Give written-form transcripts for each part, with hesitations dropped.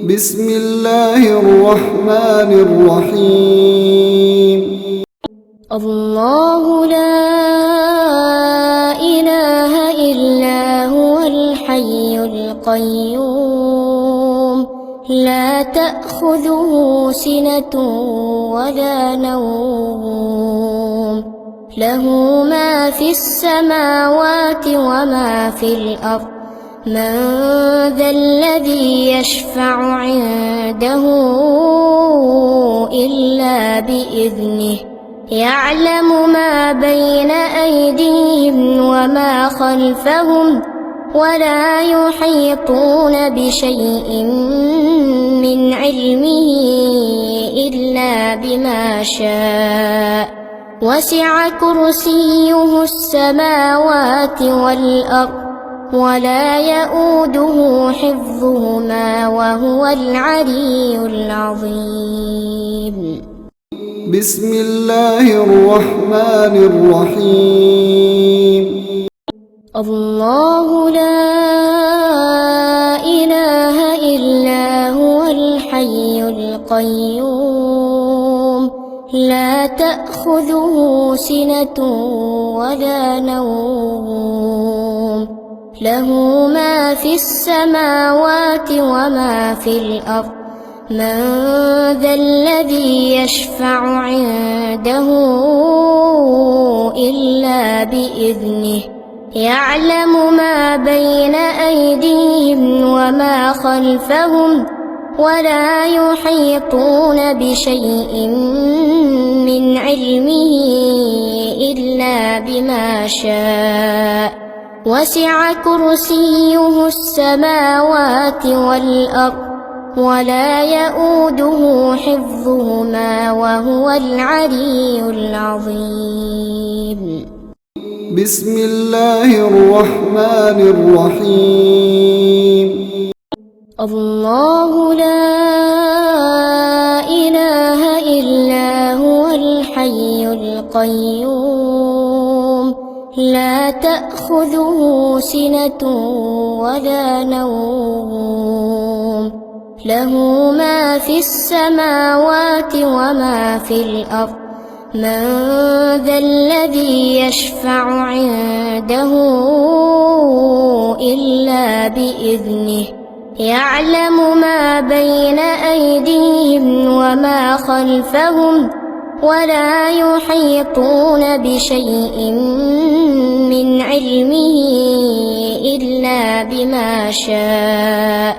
بسم الله الرحمن الرحيم. الله لا إله إلا هو الحي القيوم لا تأخذه سنة ولا نوم له ما في السماوات وما في الأرض من ذا الذي يشفع عنده إلا بإذنه يعلم ما بين أيديهم وما خلفهم ولا يحيطون بشيء من علمه إلا بما شاء وسع كرسيه السماوات والأرض ولا يؤوده حفظهما وهو العلي العظيم. بسم الله الرحمن الرحيم. الله لا إله إلا هو الحي القيوم لا تأخذه سنة ولا نوم له ما في السماوات وما في الأرض من ذا الذي يشفع عنده إلا بإذنه يعلم ما بين أيديهم وما خلفهم ولا يحيطون بشيء من علمه إلا بما شاء وسع كرسيه السماوات والأرض ولا يؤوده حفظهما وهو العلي العظيم. بسم الله الرحمن الرحيم. الله لا إله إلا هو الحي القيوم لا تأخذه سنة ولا نوم له ما في السماوات وما في الأرض من ذا الذي يشفع عنده إلا بإذنه يعلم ما بين أيديهم وما خلفهم ولا يحيطون بشيء من علمه إلا بما شاء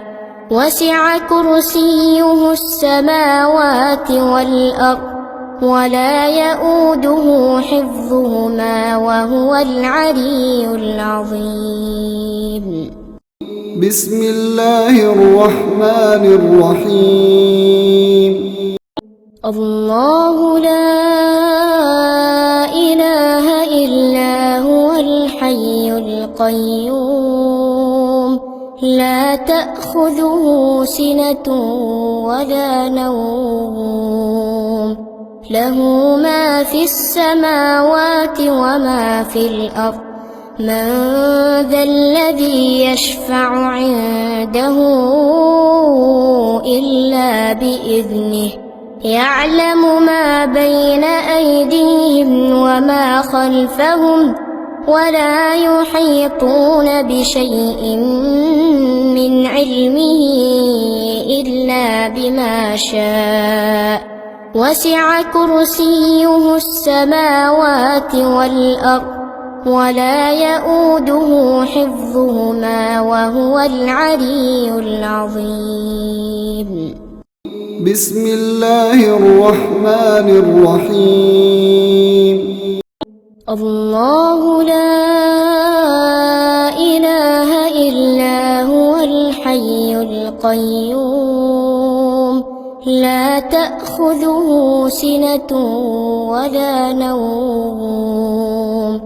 وسع كرسيه السماوات والأرض ولا يؤوده حفظهما وهو العلي العظيم. بسم الله الرحمن الرحيم. الله لا إله إلا هو الحي القيوم لا تأخذه سنة ولا نوم له ما في السماوات وما في الأرض من ذا الذي يشفع عنده إلا بإذنه يعلم ما بين أيديهم وما خلفهم ولا يحيطون بشيء من علمه إلا بما شاء وسع كرسيه السماوات والأرض ولا يؤوده حفظهما وهو العلي العظيم. بسم الله الرحمن الرحيم. الله لا إله إلا هو الحي القيوم لا تأخذه سنة ولا نوم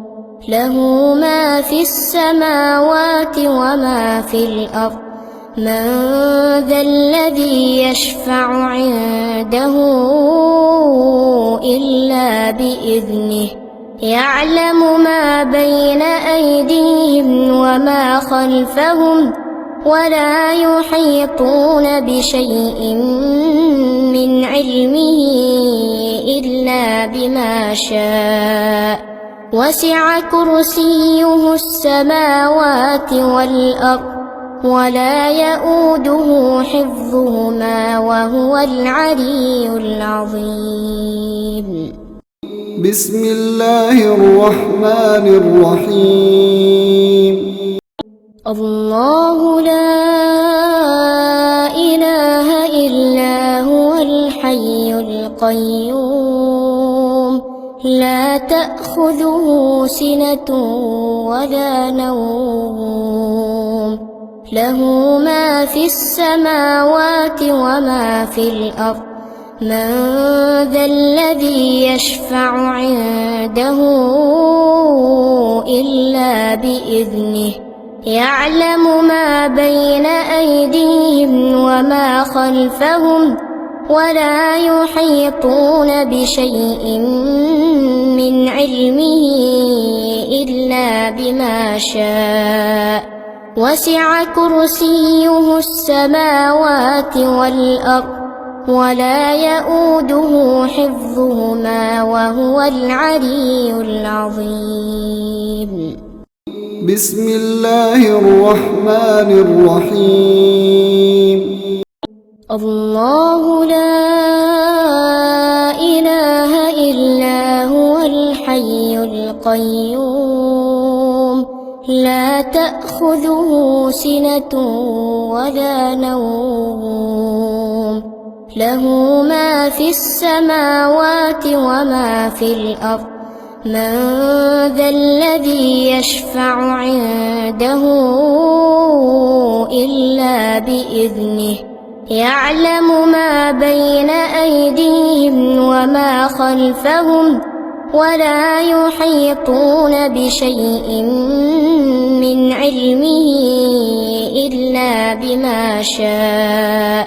له ما في السماوات وما في الأرض من ذا الذي يشفع عنده إلا بإذنه يعلم ما بين أيديهم وما خلفهم ولا يحيطون بشيء من علمه إلا بما شاء وسع كرسيه السماوات والأرض ولا يؤوده حفظهما وهو العلي العظيم. بسم الله الرحمن الرحيم. الله لا إله إلا هو الحي القيوم لا تأخذه سنة ولا نوم له ما في السماوات وما في الأرض من ذا الذي يشفع عنده إلا بإذنه يعلم ما بين أيديهم وما خلفهم ولا يحيطون بشيء من علمه إلا بما شاء وسع كرسيه السماوات والأرض ولا يؤوده حفظهما وهو العلي العظيم. بسم الله الرحمن الرحيم. الله لا إله إلا هو الحي القيوم لا تأخذه سنة ولا نوم له ما في السماوات وما في الأرض من ذا الذي يشفع عنده إلا بإذنه يعلم ما بين أيديهم وما خلفهم ولا يحيطون بشيء من علمه إلا بما شاء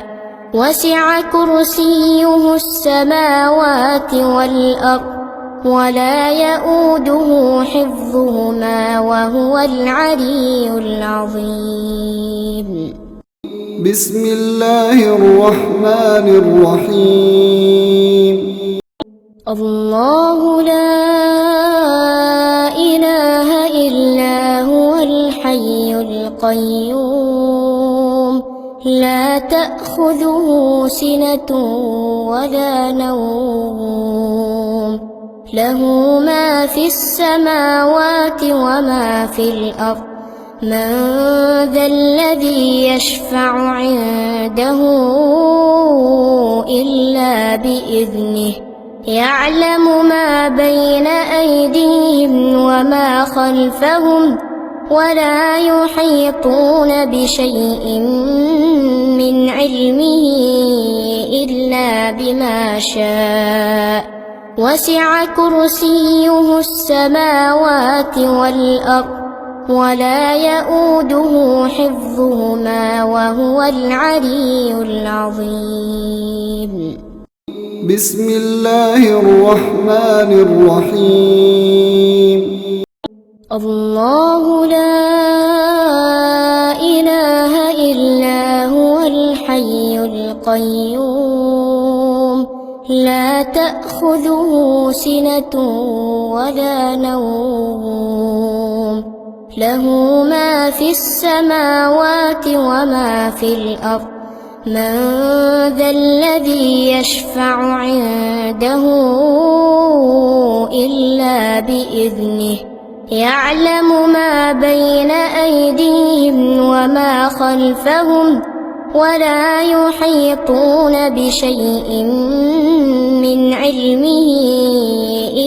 وسع كرسيه السماوات والأرض ولا يؤوده حفظهما وهو العلي العظيم. بسم الله الرحمن الرحيم. الله لا إله إلا هو الحي القيوم لا تأخذه سنة ولا نوم له ما في السماوات وما في الأرض من ذا الذي يشفع عنده إلا بإذنه يعلم ما بين أيديهم وما خلفهم ولا يحيطون بشيء من علمه إلا بما شاء وسع كرسيه السماوات والأرض ولا يؤوده حفظهما وهو العلي العظيم. بسم الله الرحمن الرحيم. الله لا إله إلا هو الحي القيوم لا تأخذه سنة ولا نوم له ما في السماوات وما في الأرض من ذا الذي يشفع عنده إلا بإذنه يعلم ما بين أيديهم وما خلفهم ولا يحيطون بشيء من علمه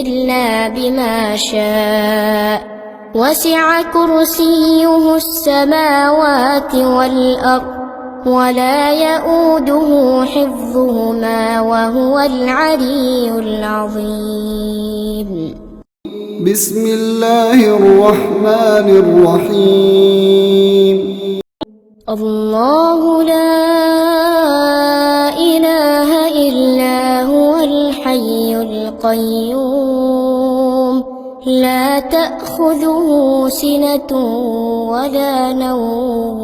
إلا بما شاء وسع كرسيه السماوات والأرض ولا يؤوده حفظهما وهو العلي العظيم. بسم الله الرحمن الرحيم. الله لا إله إلا هو الحي القيوم لا تأخذه سنة ولا نوم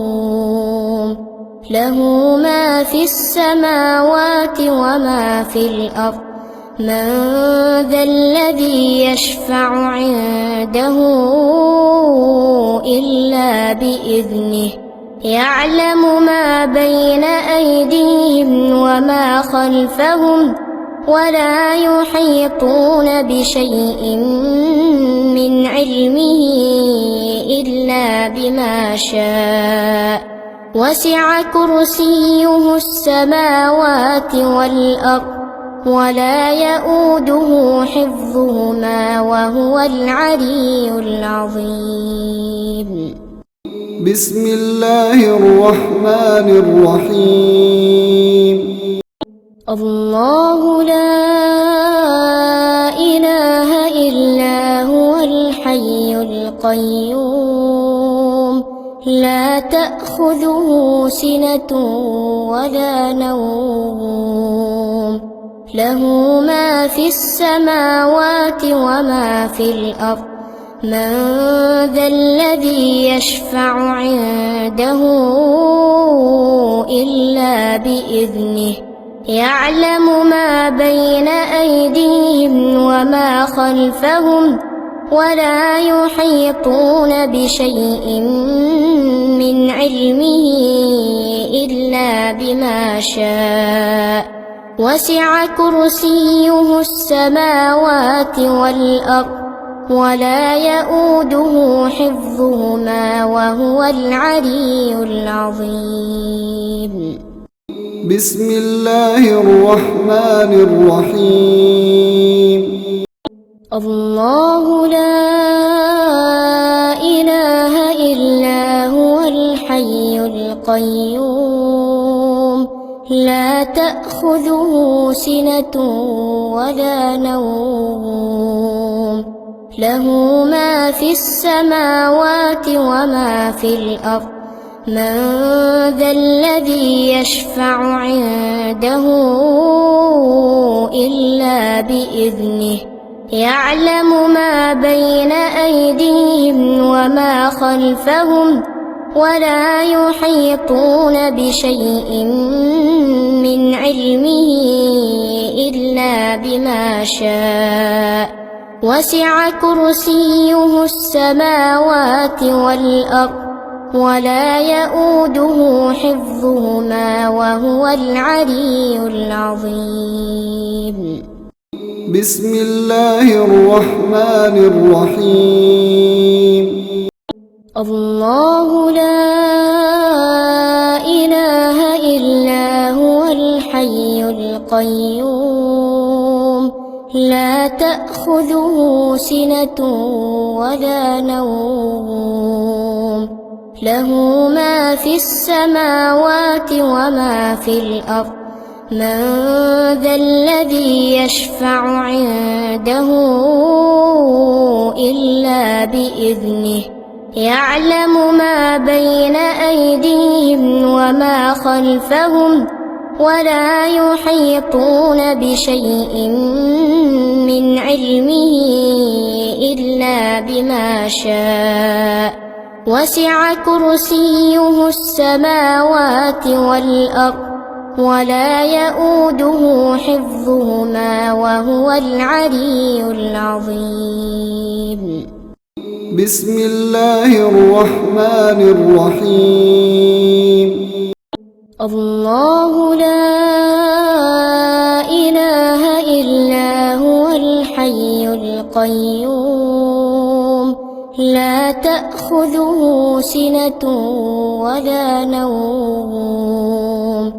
له ما في السماوات وما في الأرض من ذا الذي يشفع عنده إلا بإذنه يعلم ما بين أيديهم وما خلفهم ولا يحيطون بشيء من علمه إلا بما شاء وسع كرسيه السماوات والأرض ولا يؤوده حفظهما وهو العلي العظيم. بسم الله الرحمن الرحيم. الله لا إله إلا هو الحي القيوم لا تأخذه سنة ولا نوم له ما في السماوات وما في الأرض من ذا الذي يشفع عنده إلا بإذنه يعلم ما بين أيديهم وما خلفهم ولا يحيطون بشيء من علمه إلا بما شاء وسع كرسيه السماوات والأرض ولا يؤوده حفظهما وهو العلي العظيم. بسم الله الرحمن الرحيم. الله لا إله إلا هو الحي القيوم لا تأخذه سنة ولا نوم له ما في السماوات وما في الأرض من ذا الذي يشفع عنده إلا بإذنه يعلم ما بين أيديهم وما خلفهم ولا يحيطون بشيء من علمه إلا بما شاء وسع كرسيه السماوات والأرض ولا يؤوده حفظهما وهو العلي العظيم. بسم الله الرحمن الرحيم. الله لا إله إلا هو الحي القيوم لا تأخذه سنة ولا نوم له ما في السماوات وما في الأرض من ذا الذي يشفع عنده إلا بإذنه يعلم ما بين أيديهم وما خلفهم ولا يحيطون بشيء من علمه إلا بما شاء وسع كرسيه السماوات والأرض ولا يؤوده حفظهما وهو العلي العظيم. بسم الله الرحمن الرحيم. الله لا إله إلا هو الحي القيوم لا تأخذه سنة ولا نوم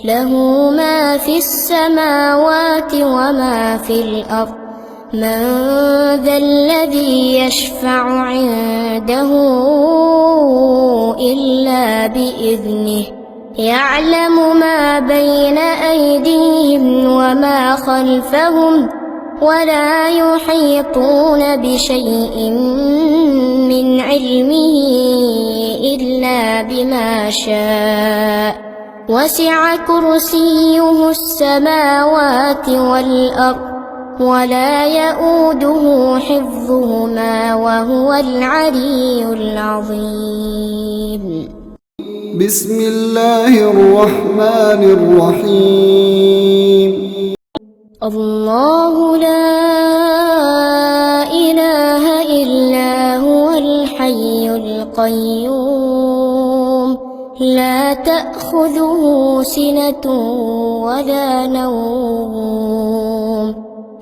له ما في السماوات وما في الأرض من ذا الذي يشفع عنده إلا بإذنه يعلم ما بين أيديهم وما خلفهم ولا يحيطون بشيء من علمه إلا بما شاء وسع كرسيه السماوات والأرض ولا يؤوده حفظهما وهو العلي العظيم. بسم الله الرحمن الرحيم الله لا إله إلا هو الحي القيوم لا تأخذه سنة ولا نوم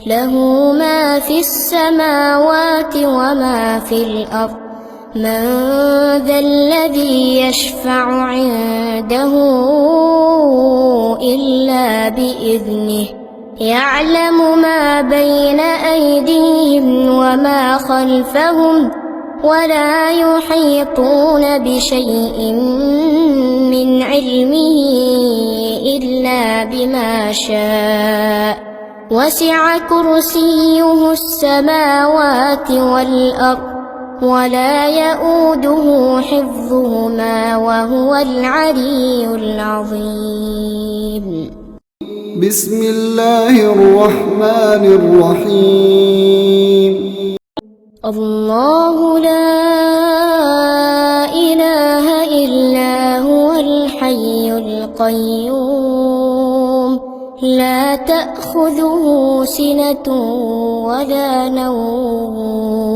له ما في السماوات وما في الأرض من ذا الذي يشفع عنده إلا بإذنه يعلم ما بين أيديهم وما خلفهم ولا يحيطون بشيء من علمه إلا بما شاء وسع كرسيه السماوات والأرض ولا يؤوده حفظهما وهو العلي العظيم بسم الله الرحمن الرحيم الله لا إله إلا هو الحي القيوم لا تأخذه سنة ولا نوم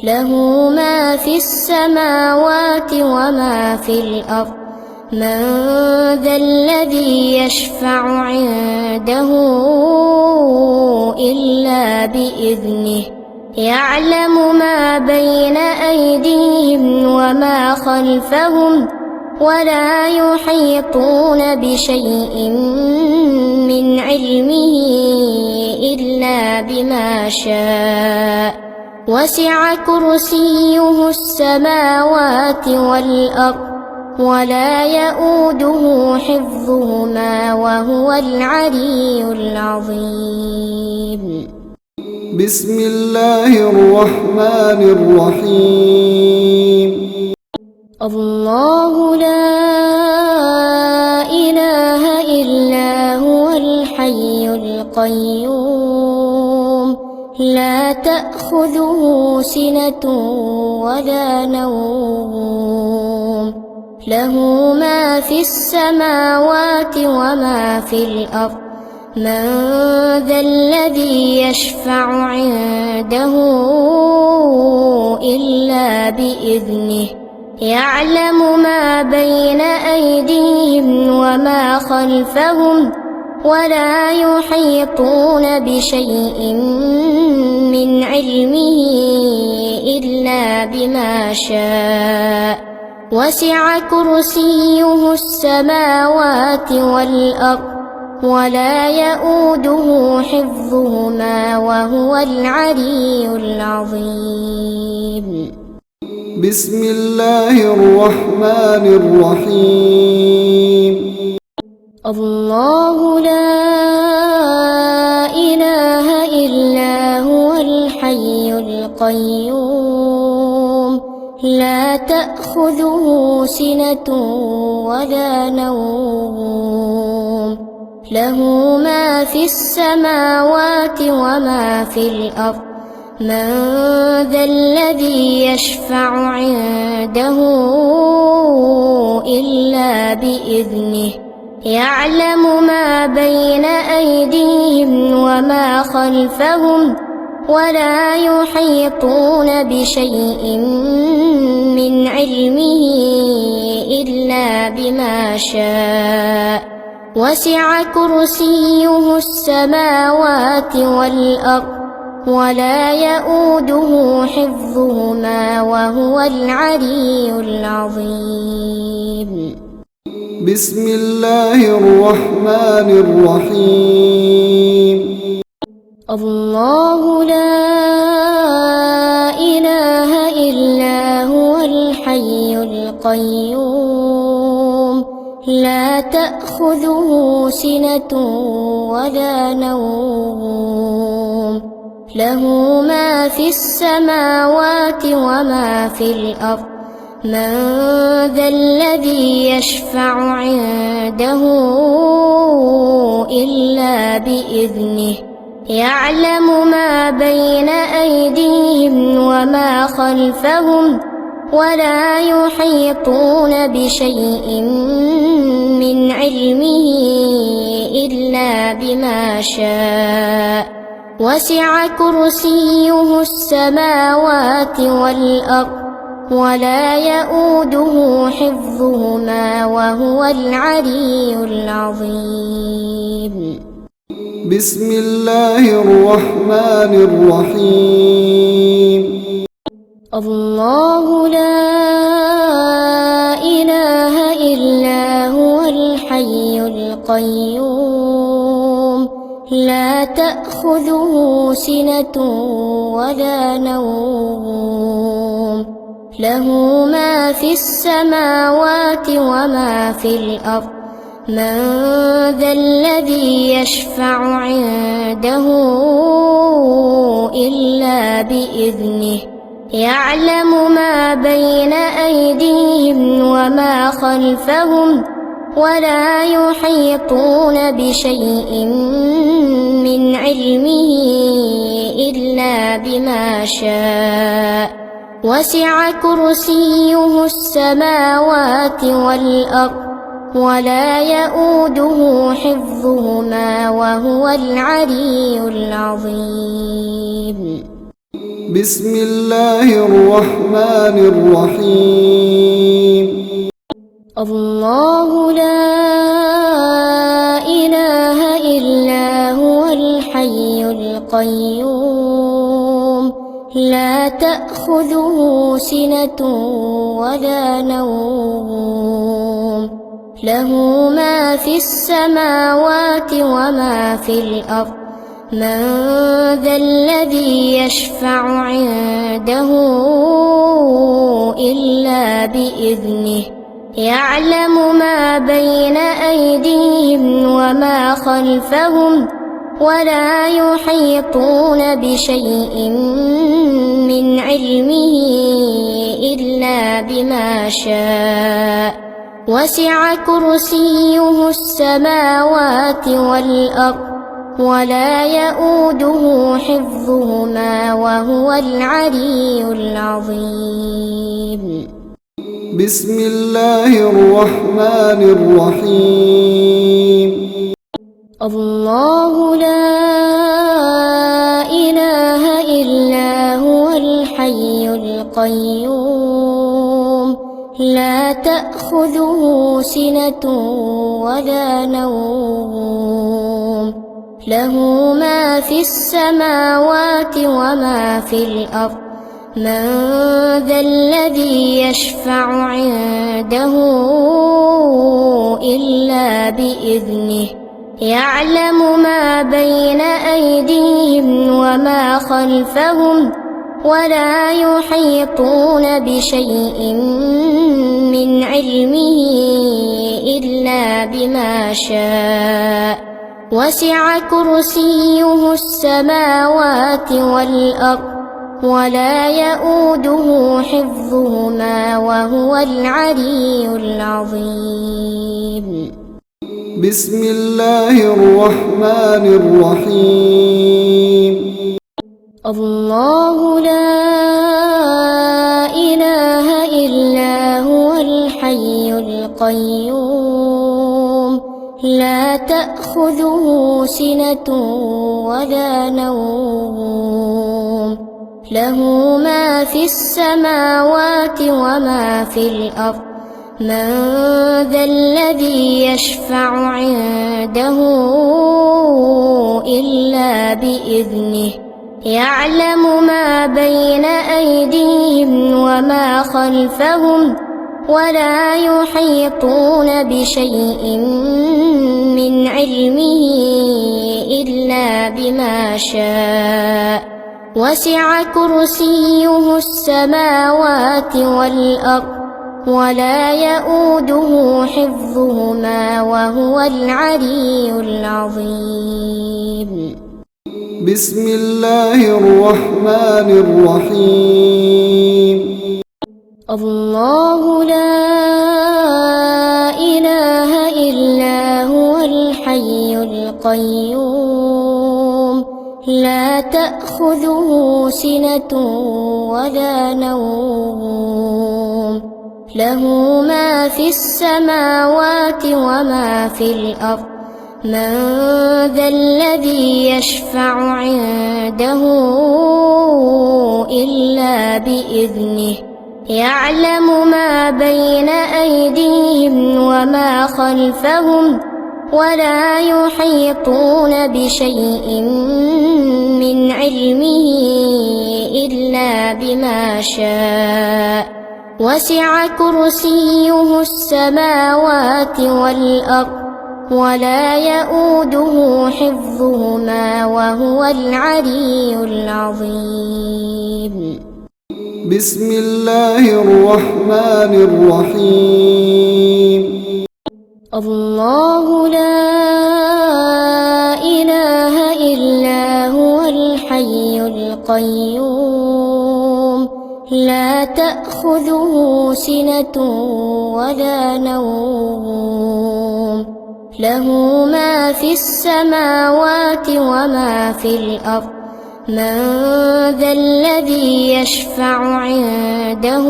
له ما في السماوات وما في الأرض من ذا الذي يشفع عنده إلا بإذنه يعلم ما بين أيديهم وما خلفهم ولا يحيطون بشيء من علمه إلا بما شاء وسع كرسيه السماوات والأرض ولا يؤوده حفظهما وهو العلي العظيم بسم الله الرحمن الرحيم الله لا إله إلا هو الحي القيوم لا تأخذه سنة ولا نوم له ما في السماوات وما في الأرض من ذا الذي يشفع عنده إلا بإذنه يعلم ما بين أيديهم وما خلفهم ولا يحيطون بشيء من علمه إلا بما شاء وسع كرسيه السماوات والأرض ولا يؤوده حفظهما وهو العلي العظيم بسم الله الرحمن الرحيم الله لا إله إلا هو الحي القيوم لا تأخذه سنة ولا نوم له ما في السماوات وما في الأرض من ذا الذي يشفع عنده إلا بإذنه يعلم ما بين أيديهم وما خلفهم ولا يحيطون بشيء من علمه إلا بما شاء وسع كرسيه السماوات والأرض ولا يؤوده حفظهما وهو العلي العظيم بسم الله الرحمن الرحيم الله لا إله إلا هو الحي القيوم لا تأخذه سنة ولا نوم له ما في السماوات وما في الأرض من ذا الذي يشفع عنده إلا بإذنه يعلم ما بين أيديهم وما خلفهم ولا يحيطون بشيء من علمه إلا بما شاء وسع كرسيه السماوات والأرض ولا يؤوده حفظهما وهو العلي العظيم بسم الله الرحمن الرحيم الله لا إله إلا هو الحي القيوم لا تأخذه سنة ولا نوم له ما في السماوات وما في الأرض من ذا الذي يشفع عنده إلا بإذنه يعلم ما بين أيديهم وما خلفهم ولا يحيطون بشيء من علمه إلا بما شاء وسع كرسيه السماوات والأرض ولا يؤوده حفظهما وهو العلي العظيم بسم الله الرحمن الرحيم الله لا إله إلا هو الحي القيوم لا تأخذه سنة ولا نوم له ما في السماوات وما في الأرض من ذا الذي يشفع عنده إلا بإذنه يعلم ما بين أيديهم وما خلفهم ولا يحيطون بشيء من علمه إلا بما شاء وسع كرسيه السماوات والأرض ولا يؤوده حفظهما وهو العلي العظيم بسم الله الرحمن الرحيم الله لا إله إلا هو الحي القيوم لا تأخذه سنة ولا نوم له ما في السماوات وما في الأرض من ذا الذي يشفع عنده إلا بإذنه يعلم ما بين أيديهم وما خلفهم ولا يحيطون بشيء من علمه إلا بما شاء وسع كرسيه السماوات والأرض ولا يؤوده حفظهما وهو العلي العظيم بسم الله الرحمن الرحيم الله لا إله إلا هو الحي القيوم لا تأخذه سنة ولا نوم له ما في السماوات وما في الأرض من ذا الذي يشفع عنده إلا بإذنه يعلم ما بين أيديهم وما خلفهم ولا يحيطون بشيء من علمه إلا بما شاء وسع كرسيه السماوات والأرض ولا يؤوده حفظهما وهو العلي العظيم بسم الله الرحمن الرحيم الله لا إله إلا هو الحي القيوم لا تأخذه سنة ولا نوم له ما في السماوات وما في الأرض من ذا الذي يشفع عنده إلا بإذنه يعلم ما بين أيديهم وما خلفهم ولا يحيطون بشيء من علمه إلا بما شاء وسع كرسيه السماوات والأرض ولا يؤوده حفظهما وهو العلي العظيم. بسم الله الرحمن الرحيم. الله لا إله إلا هو الحي القيوم لا تأخذه سنة ولا نوم له ما في السماوات وما في الأرض من ذا الذي يشفع عنده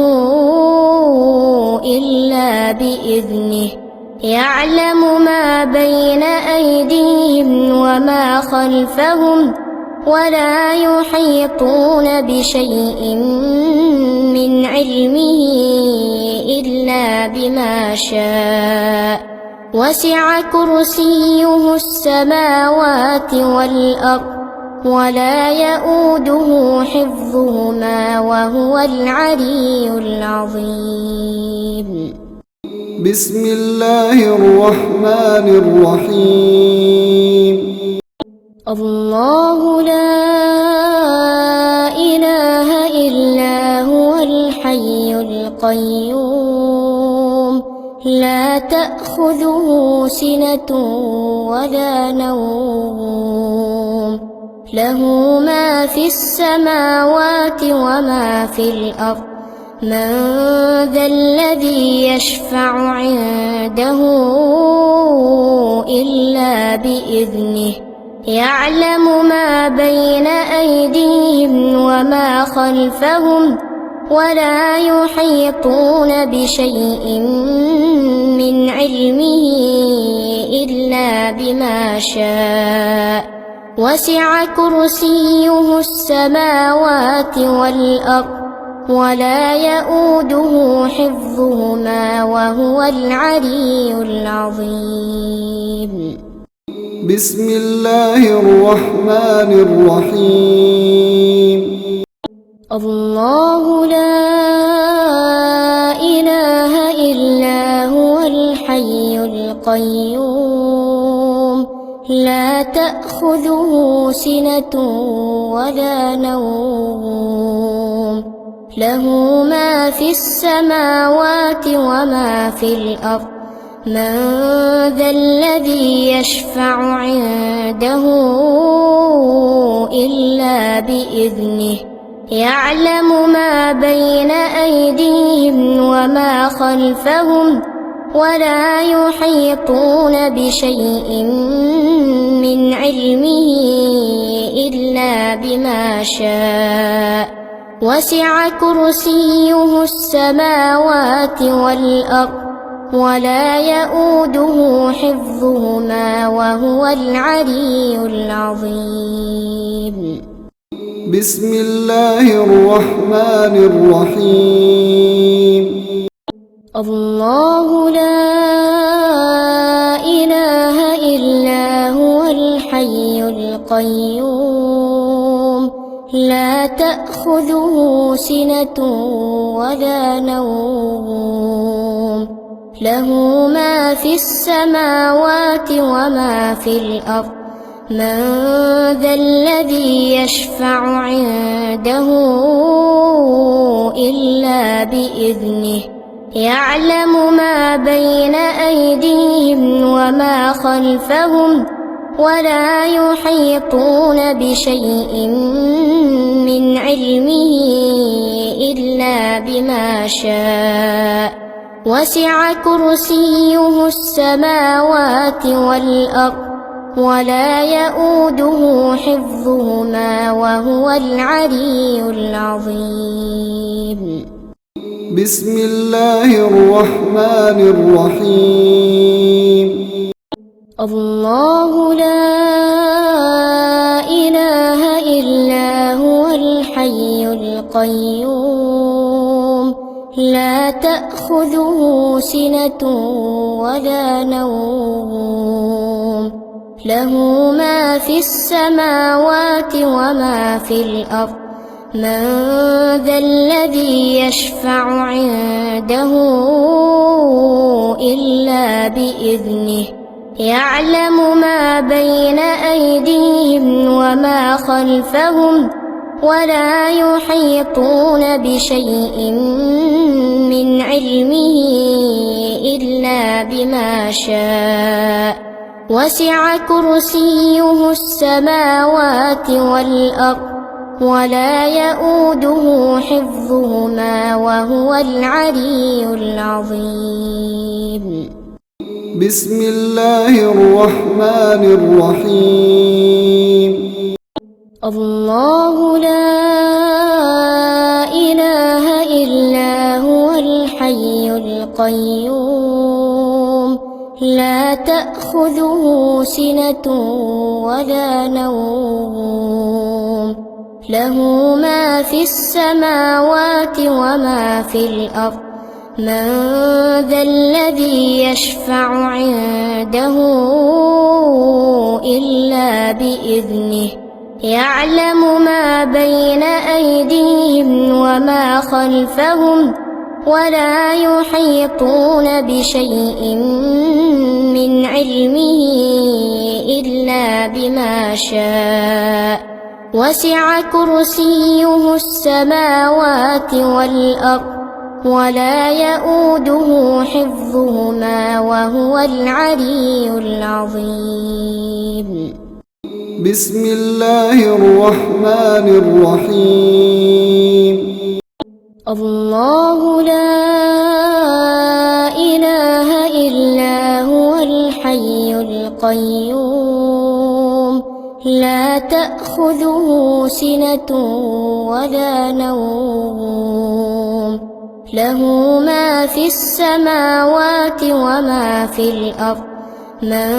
إلا بإذنه يعلم ما بين أيديهم وما خلفهم ولا يحيطون بشيء من علمه إلا بما شاء وسع كرسيه السماوات والأرض ولا يؤوده حفظهما وهو العلي العظيم. بسم الله الرحمن الرحيم. الله لا إله إلا هو الحي القيوم لا تأخذه سنة ولا نوم له ما في السماوات وما في الأرض من ذا الذي يشفع عنده إلا بإذنه يعلم ما بين أيديهم وما خلفهم ولا يحيطون بشيء من علمه إلا بما شاء وسع كرسيه السماوات والأرض ولا يؤوده حفظهما وهو العلي العظيم. بسم الله الرحمن الرحيم. الله لا إله إلا هو الحي القيوم لا تأخذه سنة ولا نوم له ما في السماوات وما في الأرض من ذا الذي يشفع عنده إلا بإذنه يعلم ما بين أيديهم وما خلفهم ولا يحيطون بشيء من علمه إلا بما شاء وسع كرسيه السماوات والأرض ولا يؤوده حفظهما وهو العلي العظيم. بسم الله الرحمن الرحيم. الله لا إله إلا هو الحي القيوم لا تأخذه سنة ولا نوم له ما في السماوات وما في الأرض من ذا الذي يشفع عنده إلا بإذنه يعلم ما بين أيديهم وما خلفهم ولا يحيطون بشيء من علمه إلا بما شاء وسع كرسيه السماوات والأرض ولا يؤوده حفظهما وهو العلي العظيم. بسم الله الرحمن الرحيم الله لا إله إلا هو الحي القيوم لا تأخذه سنة ولا نوم له ما في السماوات وما في الأرض من ذا الذي يشفع عنده إلا بإذنه يعلم ما بين أيديهم وما خلفهم ولا يحيطون بشيء من علمه إلا بما شاء وسع كرسيه السماوات والأرض ولا يؤوده حفظهما وهو العلي العظيم بسم الله الرحمن الرحيم الله لا إله إلا هو الحي القيوم لا تأخذه سنة ولا نوم له ما في السماوات وما في الأرض من ذا الذي يشفع عنده إلا بإذنه يعلم ما بين أيديهم وما خلفهم ولا يحيطون بشيء من علمه إلا بما شاء وسع كرسيه السماوات والأرض ولا يؤوده حفظهما وهو العلي العظيم بسم الله الرحمن الرحيم الله لا إله إلا هو الحي القيوم لا تأخذه سنة ولا نوم له ما في السماوات وما في الأرض من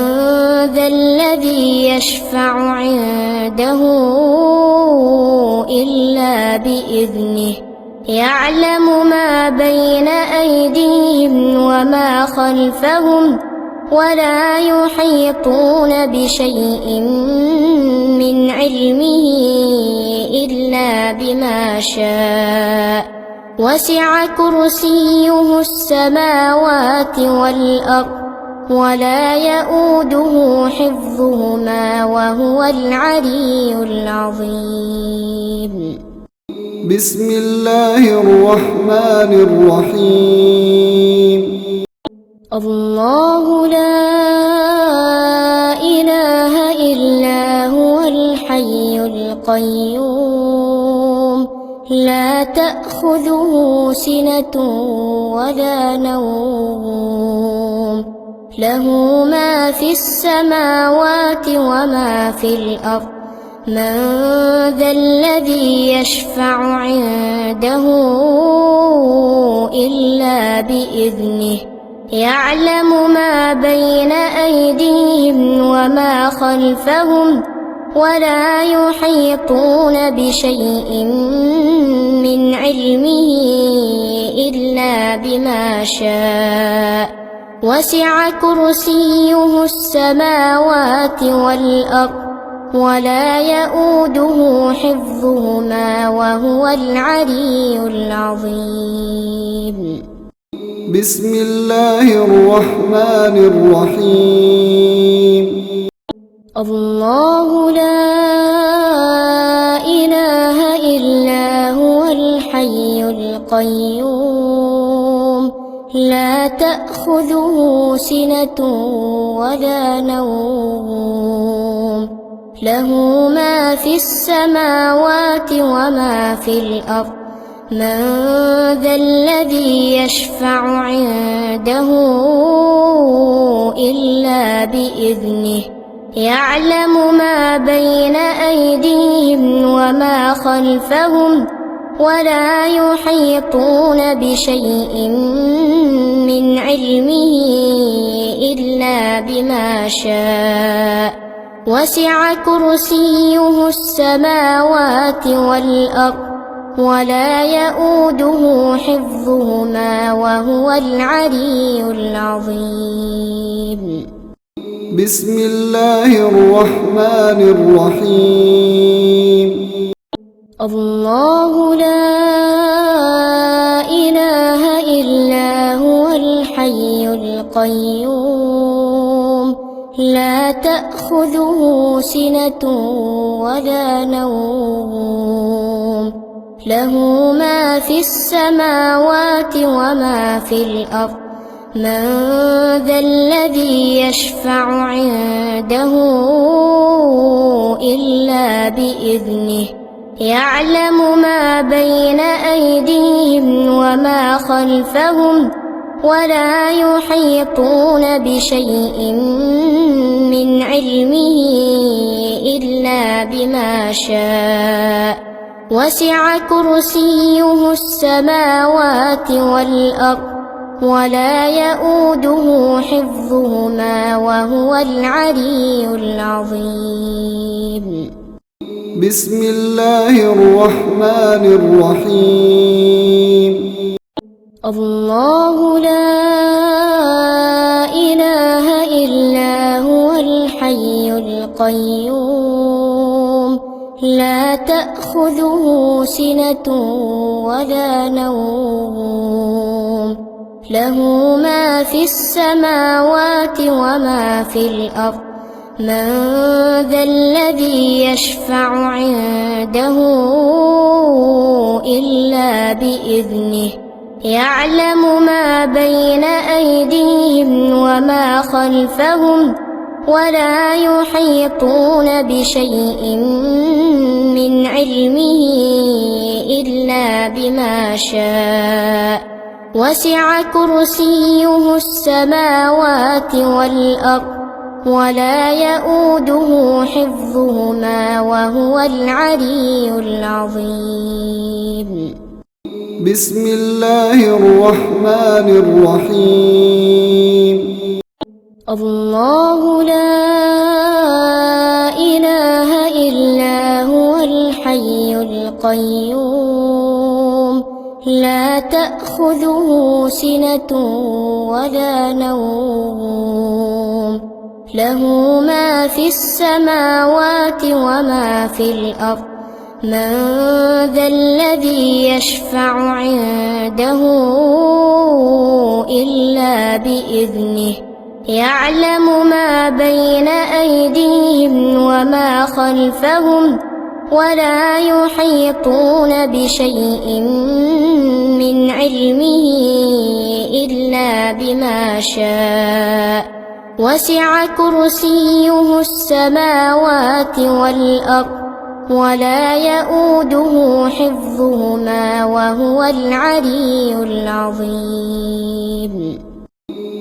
ذا الذي يشفع عنده إلا بإذنه يعلم ما بين أيديهم وما خلفهم ولا يحيطون بشيء من علمه إلا بما شاء وسع كرسيه السماوات والأرض ولا يؤوده حفظهما وهو العلي العظيم بسم الله الرحمن الرحيم الله لا إله إلا هو الحي القيوم لا تأخذه سنة ولا نوم له ما في السماوات وما في الأرض من ذا الذي يشفع عنده إلا بإذنه يعلم ما بين أيديهم وما خلفهم ولا يحيطون بشيء من علمه إلا بما شاء وسع كرسيه السماوات والأرض ولا يؤوده حفظهما وهو العلي العظيم بسم الله الرحمن الرحيم الله لا إله إلا هو الحي القيوم لا تأخذه سنة ولا نوم له ما في السماوات وما في الأرض من ذا الذي يشفع عنده إلا بإذنه يعلم ما بين أيديهم وما خلفهم ولا يحيطون بشيء من علمه إلا بما شاء وسع كرسيه السماوات والأرض ولا يؤوده حفظهما وهو العلي العظيم. بسم الله الرحمن الرحيم. الله لا إله إلا هو الحي القيوم لا تأخذه سنة ولا نوم له ما في السماوات وما في الأرض من ذا الذي يشفع عنده إلا بإذنه يعلم ما بين أيديهم وما خلفهم ولا يحيطون بشيء من علمه إلا بما شاء وسع كرسيه السماوات والأرض ولا يؤوده حفظهما وهو العلي العظيم. بسم الله الرحمن الرحيم. الله لا إله إلا هو الحي القيوم لا تأخذه سنة ولا نوم له ما في السماوات وما في الأرض من ذا الذي يشفع عنده إلا بإذنه يعلم ما بين أيديهم وما خلفهم ولا يحيطون بشيء من علمه إلا بما شاء وسع كرسيه السماوات والأرض ولا يؤوده حفظهما وهو العلي العظيم. بسم الله الرحمن الرحيم. الله لا إله إلا هو الحي القيوم لا تأخذه سنة ولا نوم له ما في السماوات وما في الأرض من ذا الذي يشفع عنده إلا بإذنه يعلم ما بين أيديهم وما خلفهم ولا يحيطون بشيء من علمه إلا بما شاء وسع كرسيه السماوات والأرض ولا يؤوده حفظهما وهو العلي العظيم.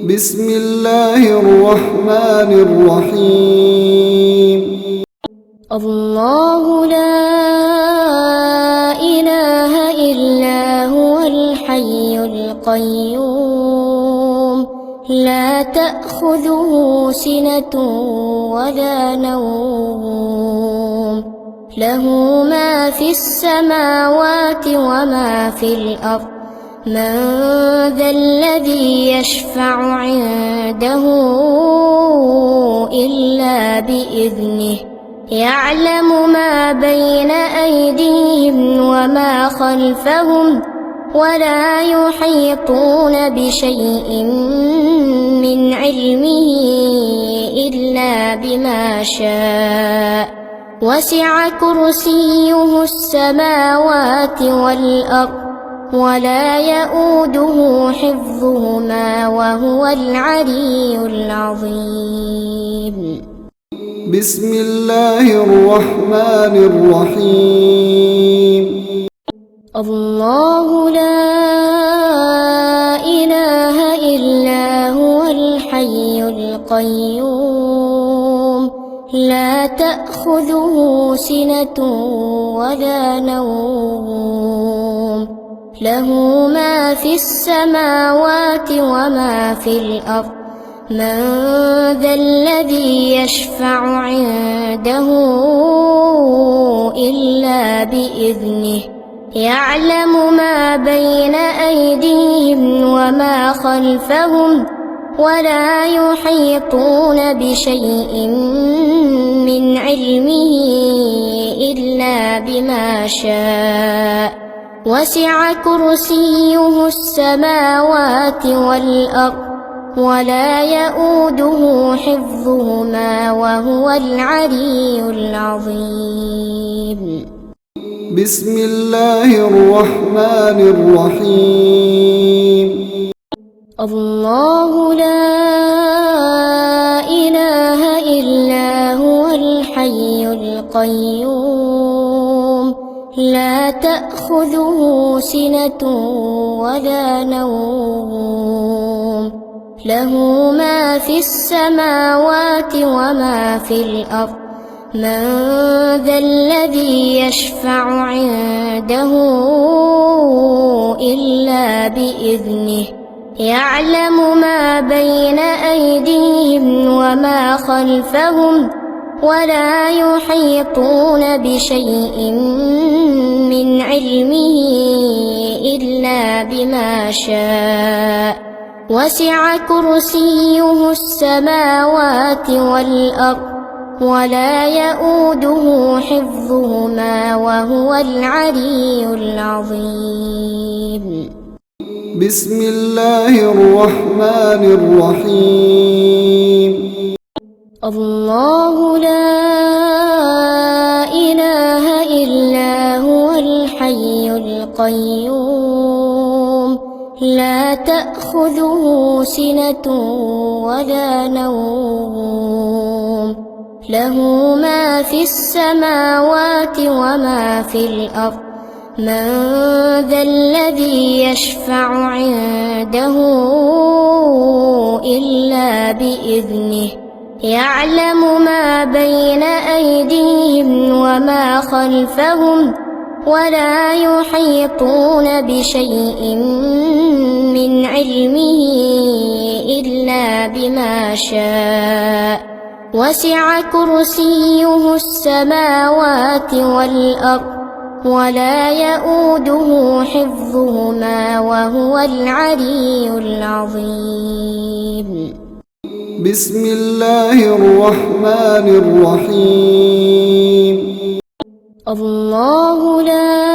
بسم الله الرحمن الرحيم. الله لا إله إلا هو الحي القيوم لا تأخذه سنة ولا نوم له ما في السماوات وما في الأرض من ذا الذي يشفع عنده إلا بإذنه يعلم ما بين أيديهم وما خلفهم ولا يحيطون بشيء من علمه إلا بما شاء وسع كرسيه السماوات والأرض ولا يؤوده حفظهما وهو العلي العظيم. بسم الله الرحمن الرحيم. الله لا إله إلا هو الحي القيوم لا تأخذه سنة ولا نوم له ما في السماوات وما في الأرض من ذا الذي يشفع عنده إلا بإذنه يعلم ما بين أيديهم وما خلفهم ولا يحيطون بشيء من علمه إلا بما شاء وسع كرسيه السماوات والأرض ولا يؤوده حفظهما وهو العلي العظيم. بسم الله الرحمن الرحيم. الله لا إله إلا هو الحي القيوم لا تأخذه سنة ولا نوم له ما في السماوات وما في الأرض من ذا الذي يشفع عنده إلا بإذنه يعلم ما بين أيديهم وما خلفهم ولا يحيطون بشيء من علمه إلا بما شاء وسع كرسيه السماوات والأرض ولا يؤوده حفظهما وهو العلي العظيم. بسم الله الرحمن الرحيم. الله لا إله إلا هو الحي القيوم لا تأخذه سنة ولا نوم له ما في السماوات وما في الأرض من ذا الذي يشفع عنده إلا بإذنه يعلم ما بين أيديهم وما خلفهم ولا يحيطون بشيء من علمه إلا بما شاء وسع كرسيه السماوات والأرض ولا يؤوده حفظهما وهو العلي العظيم. بسم الله الرحمن الرحيم. الله لا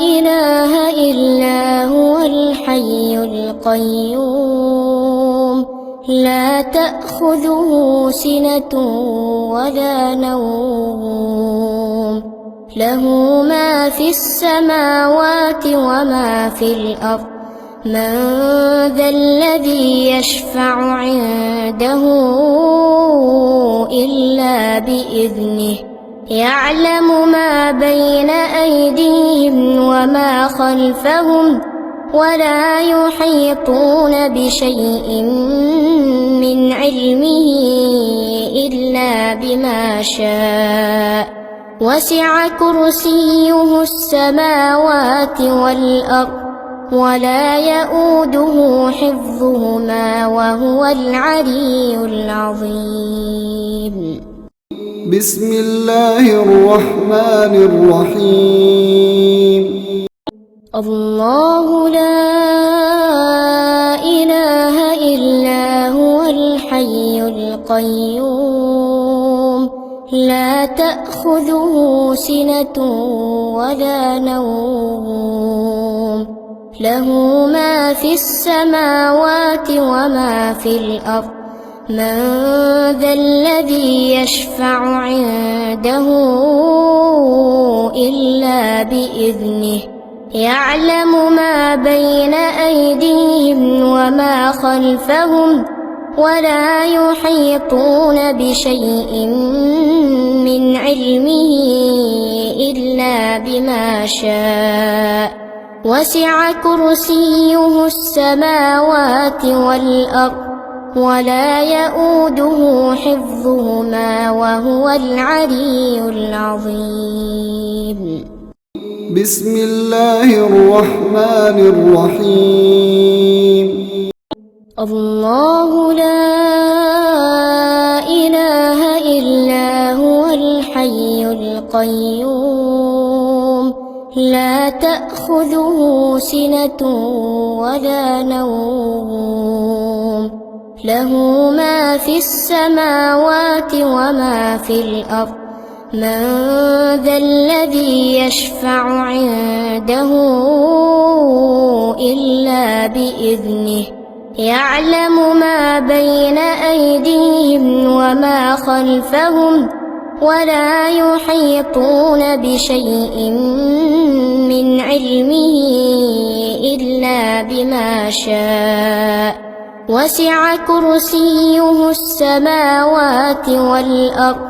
إله إلا هو الحي القيوم لا تأخذه سنة ولا نوم له ما في السماوات وما في الأرض من ذا الذي يشفع عنده إلا بإذنه يعلم ما بين أيديهم وما خلفهم ولا يحيطون بشيء من علمه إلا بما شاء وسع كرسيه السماوات والأرض ولا يؤوده حفظهما وهو العلي العظيم. بسم الله الرحمن الرحيم. الله لا إله إلا هو الحي القيوم لا تأخذه سنة ولا نوم له ما في السماوات وما في الأرض من ذا الذي يشفع عنده إلا بإذنه يعلم ما بين أيديهم وما خلفهم ولا يحيطون بشيء من علمه إلا بما شاء وسع كرسيه السماوات والأرض ولا يؤوده حفظهما وهو العلي العظيم. بسم الله الرحمن الرحيم. الله لا إله إلا هو الحي القيوم لا تأخذه سنة ولا نوم له ما في السماوات وما في الأرض من ذا الذي يشفع عنده إلا بإذنه يعلم ما بين أيديهم وما خلفهم ولا يحيطون بشيء من علمه إلا بما شاء وسع كرسيه السماوات والأرض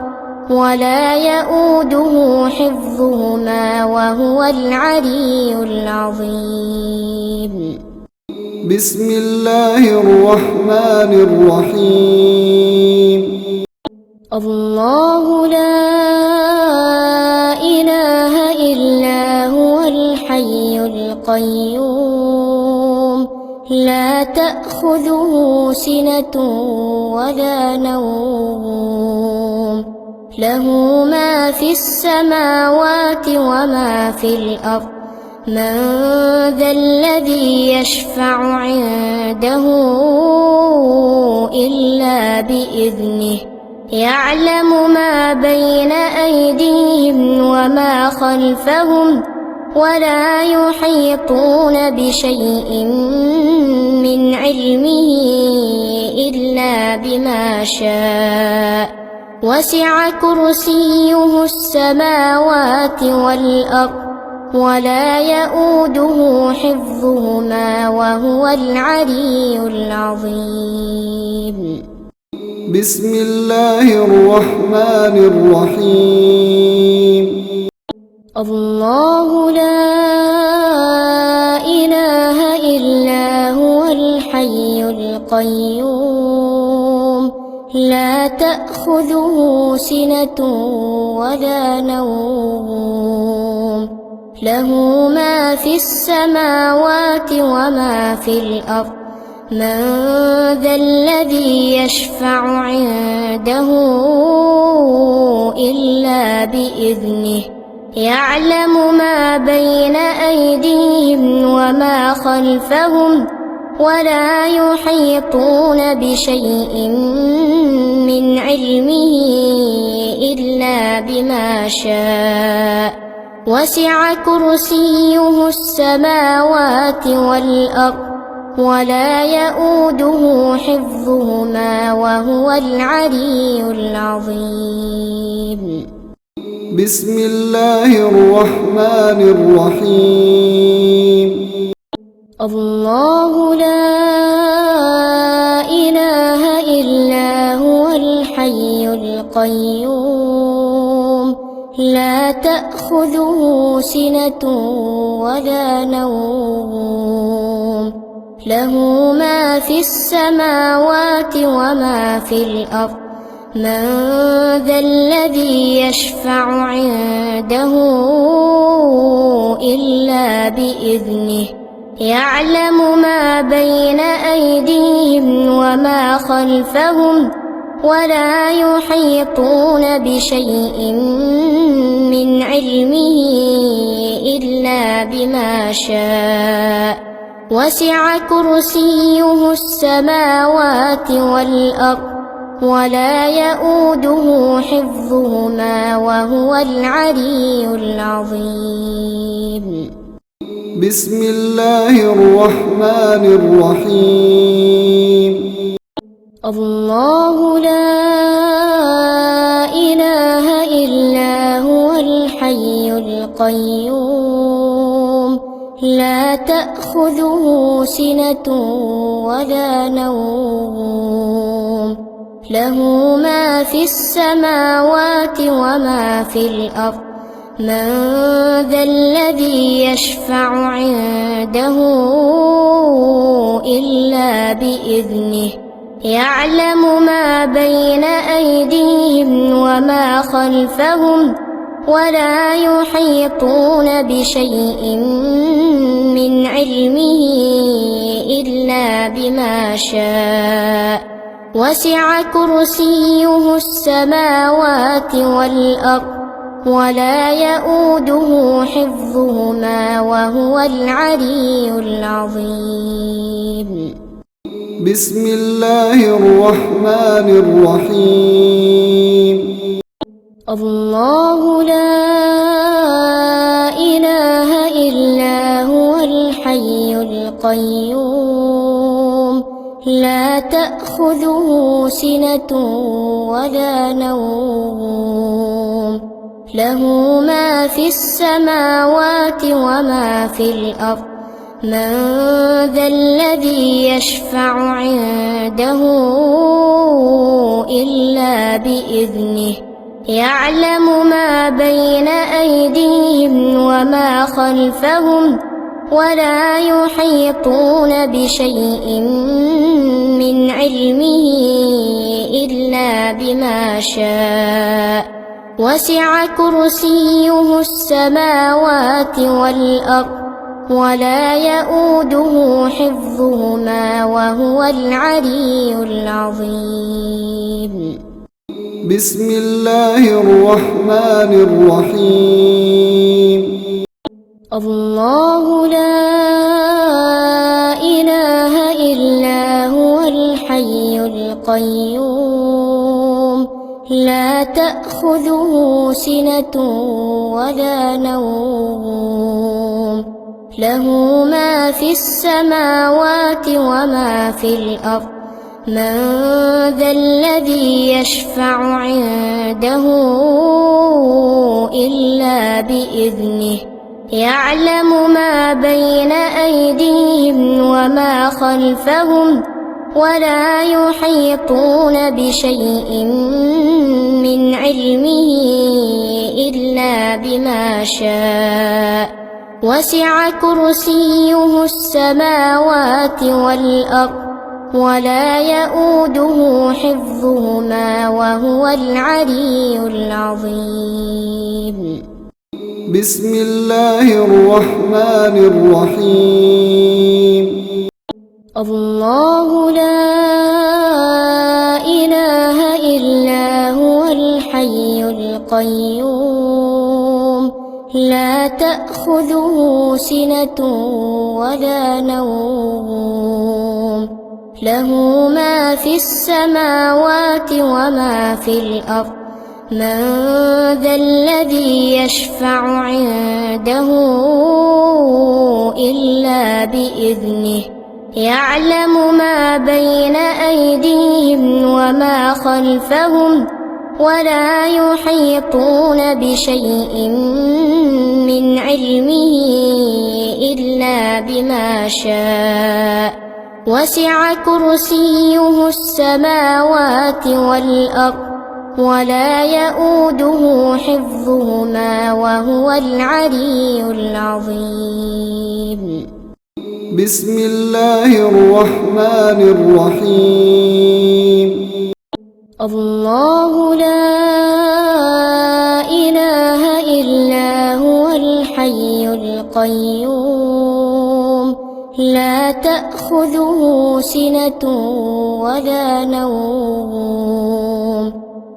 ولا يؤوده حفظهما وهو العلي العظيم. بسم الله الرحمن الرحيم. الله لا إله إلا هو الحي القيوم لا تأخذه سنة ولا نوم له ما في السماوات وما في الأرض من ذا الذي يشفع عنده إلا بإذنه يعلم ما بين أيديهم وما خلفهم ولا يحيطون بشيء من علمه إلا بما شاء وسع كرسيه السماوات والأرض ولا يؤوده حفظهما وهو العلي العظيم. بسم الله الرحمن الرحيم. الله لا إله إلا هو الحي القيوم لا تأخذه سنة ولا نوم له ما في السماوات وما في الأرض من ذا الذي يشفع عنده إلا بإذنه يعلم ما بين أيديهم وما خلفهم ولا يحيطون بشيء من علمه إلا بما شاء وسع كرسيه السماوات والأرض ولا يؤوده حفظهما وهو العلي العظيم. بسم الله الرحمن الرحيم. الله لا إله إلا هو الحي القيوم لا تأخذه سنة ولا نوم له ما في السماوات وما في الأرض من ذا الذي يشفع عنده إلا بإذنه يعلم ما بين أيديهم وما خلفهم ولا يحيطون بشيء من علمه إلا بما شاء وسع كرسيه السماوات والأرض ولا يؤوده حفظهما وهو العلي العظيم. بسم الله الرحمن الرحيم. الله لا إله إلا هو الحي القيوم لا تأخذه سنة ولا نوم له ما في السماوات وما في الأرض من ذا الذي يشفع عنده إلا بإذنه يعلم ما بين أيديهم وما خلفهم ولا يحيطون بشيء من علمه إلا بما شاء وسع كرسيه السماوات والأرض ولا يؤوده حفظهما وهو العلي العظيم. بسم الله الرحمن الرحيم. الله لا إله إلا هو الحي القيوم لا تأخذه سنة ولا نوم له ما في السماوات وما في الأرض من ذا الذي يشفع عنده إلا بإذنه يعلم ما بين أيديهم وما خلفهم ولا يحيطون بشيء من علمه إلا بما شاء وسع كرسيه السماوات والأرض ولا يؤوده حفظهما وهو العلي العظيم. بسم الله الرحمن الرحيم. الله لا إله إلا هو الحي القيوم لا تأخذه سنة ولا نوم له ما في السماوات وما في الأرض من ذا الذي يشفع عنده إلا بإذنه يعلم ما بين أيديهم وما خلفهم ولا يحيطون بشيء من علمه إلا بما شاء وسع كرسيه السماوات والأرض ولا يؤوده حفظهما وهو العلي العظيم. بسم الله الرحمن الرحيم. الله لا إله إلا هو الحي القيوم لا تأخذه سنة ولا نوم له ما في السماوات وما في الأرض من ذا الذي يشفع عنده إلا بإذنه يعلم ما بين أيديهم وما خلفهم ولا يحيطون بشيء من علمه إلا بما شاء وسع كرسيه السماوات والأرض ولا يؤوده حفظهما وهو العلي العظيم. بسم الله الرحمن الرحيم. الله لا إله إلا هو الحي القيوم لا تأخذه سنة ولا نوم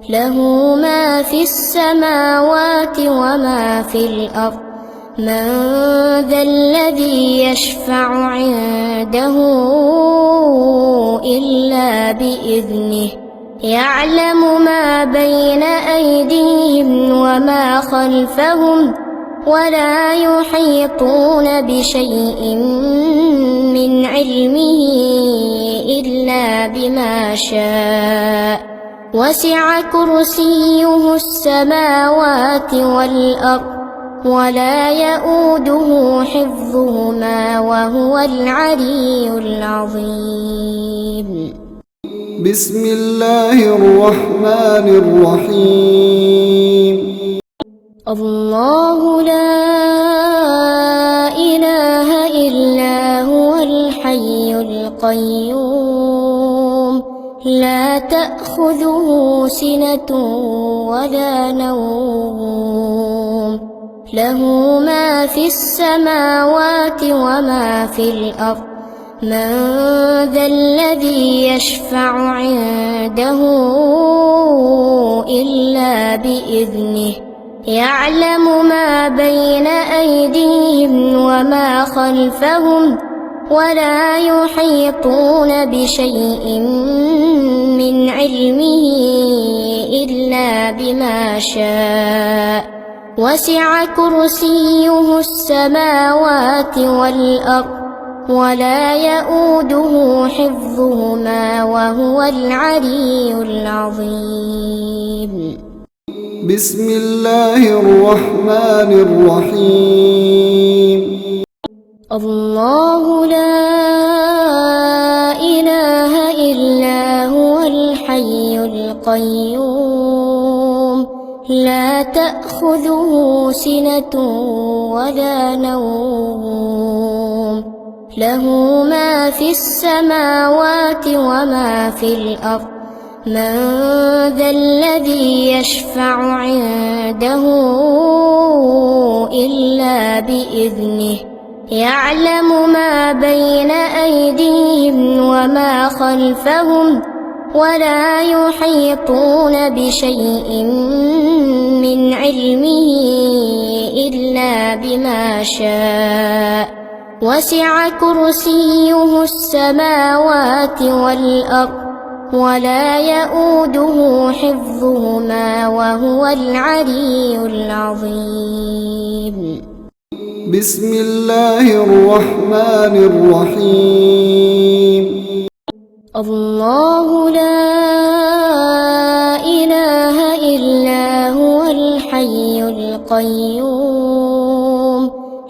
له ما في السماوات وما في الأرض من ذا الذي يشفع عنده إلا بإذنه يعلم ما بين أيديهم وما خلفهم ولا يحيطون بشيء من علمه إلا بما شاء وسع كرسيه السماوات والأرض ولا يؤوده حفظهما وهو العلي العظيم. بسم الله الرحمن الرحيم. الله لا إله إلا هو الحي القيوم لا تأخذه سنة ولا نوم له ما في السماوات وما في الأرض من ذا الذي يشفع عنده إلا بإذنه يعلم ما بين أيديهم وما خلفهم ولا يحيطون بشيء من علمه إلا بما شاء وسع كرسيه السماوات والأرض ولا يؤوده حفظهما وهو العلي العظيم بسم الله الرحمن الرحيم الله لا إله إلا هو الحي القيوم لا تأخذه سنة ولا نوم له ما في السماوات وما في الأرض من ذا الذي يشفع عنده إلا بإذنه يعلم ما بين أيديهم وما خلفهم ولا يحيطون بشيء من علمه إلا بما شاء وسع كرسيه السماوات والأرض ولا يؤوده حفظهما وهو العلي العظيم بسم الله الرحمن الرحيم الله لا إله إلا هو الحي القيوم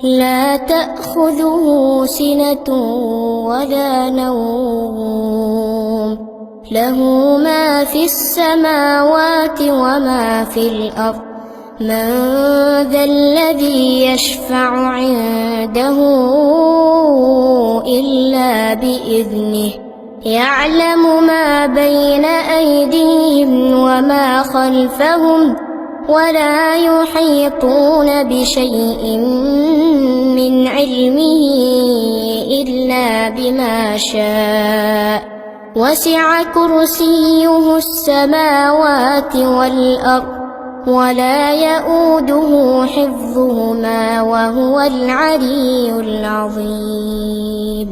لا تأخذه سنة ولا نوم له ما في السماوات وما في الأرض من ذا الذي يشفع عنده إلا بإذنه يعلم ما بين أيديهم وما خلفهم ولا يحيطون بشيء من علمه إلا بما شاء وسع كرسيه السماوات والأرض ولا يؤوده حفظهما وهو العلي العظيم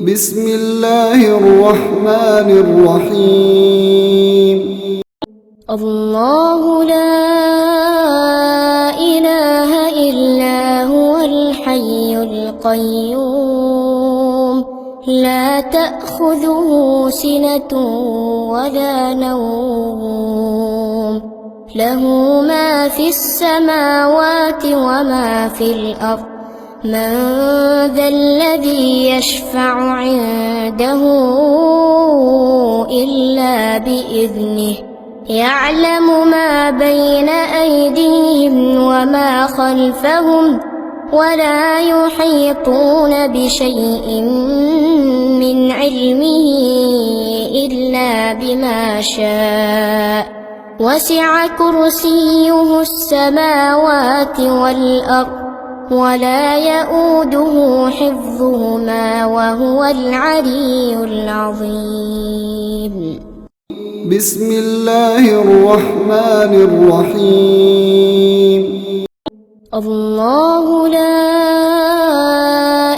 بسم الله الرحمن الرحيم الله لا إله إلا هو الحي القيوم لا تأخذه سنة ولا نوم له ما في السماوات وما في الأرض من ذا الذي يشفع عنده إلا بإذنه يعلم ما بين أيديهم وما خلفهم ولا يحيطون بشيء من علمه إلا بما شاء وسع كرسيه السماوات والأرض ولا يؤوده حفظهما وهو العلي العظيم بسم الله الرحمن الرحيم الله لا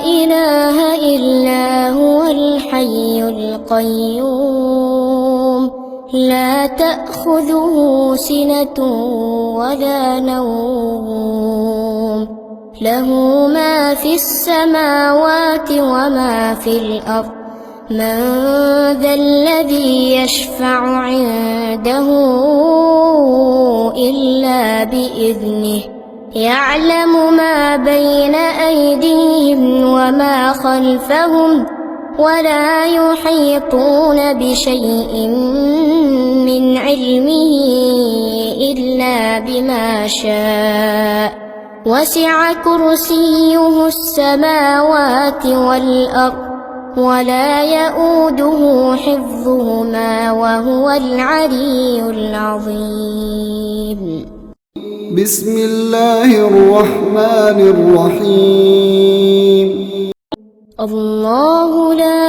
إله إلا هو الحي القيوم لا تأخذه سنة ولا نوم له ما في السماوات وما في الأرض من ذا الذي يشفع عنده إلا بإذنه يعلم ما بين أيديهم وما خلفهم ولا يحيطون بشيء من علمه إلا بما شاء وسع كرسيه السماوات والأرض ولا يؤوده حفظهما وهو العلي العظيم. بسم الله الرحمن الرحيم. الله لا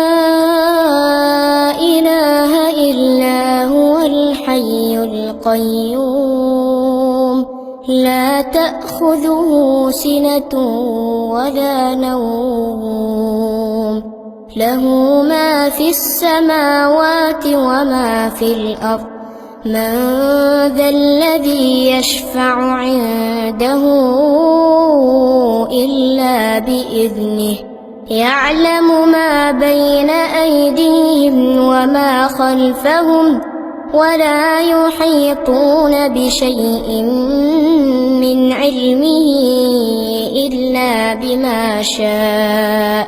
إله إلا هو الحي القيوم لا تأخذه سنة ولا نوم له ما في السماوات وما في الأرض من ذا الذي يشفع عنده إلا بإذنه يعلم ما بين أيديهم وما خلفهم ولا يحيطون بشيء من علمه إلا بما شاء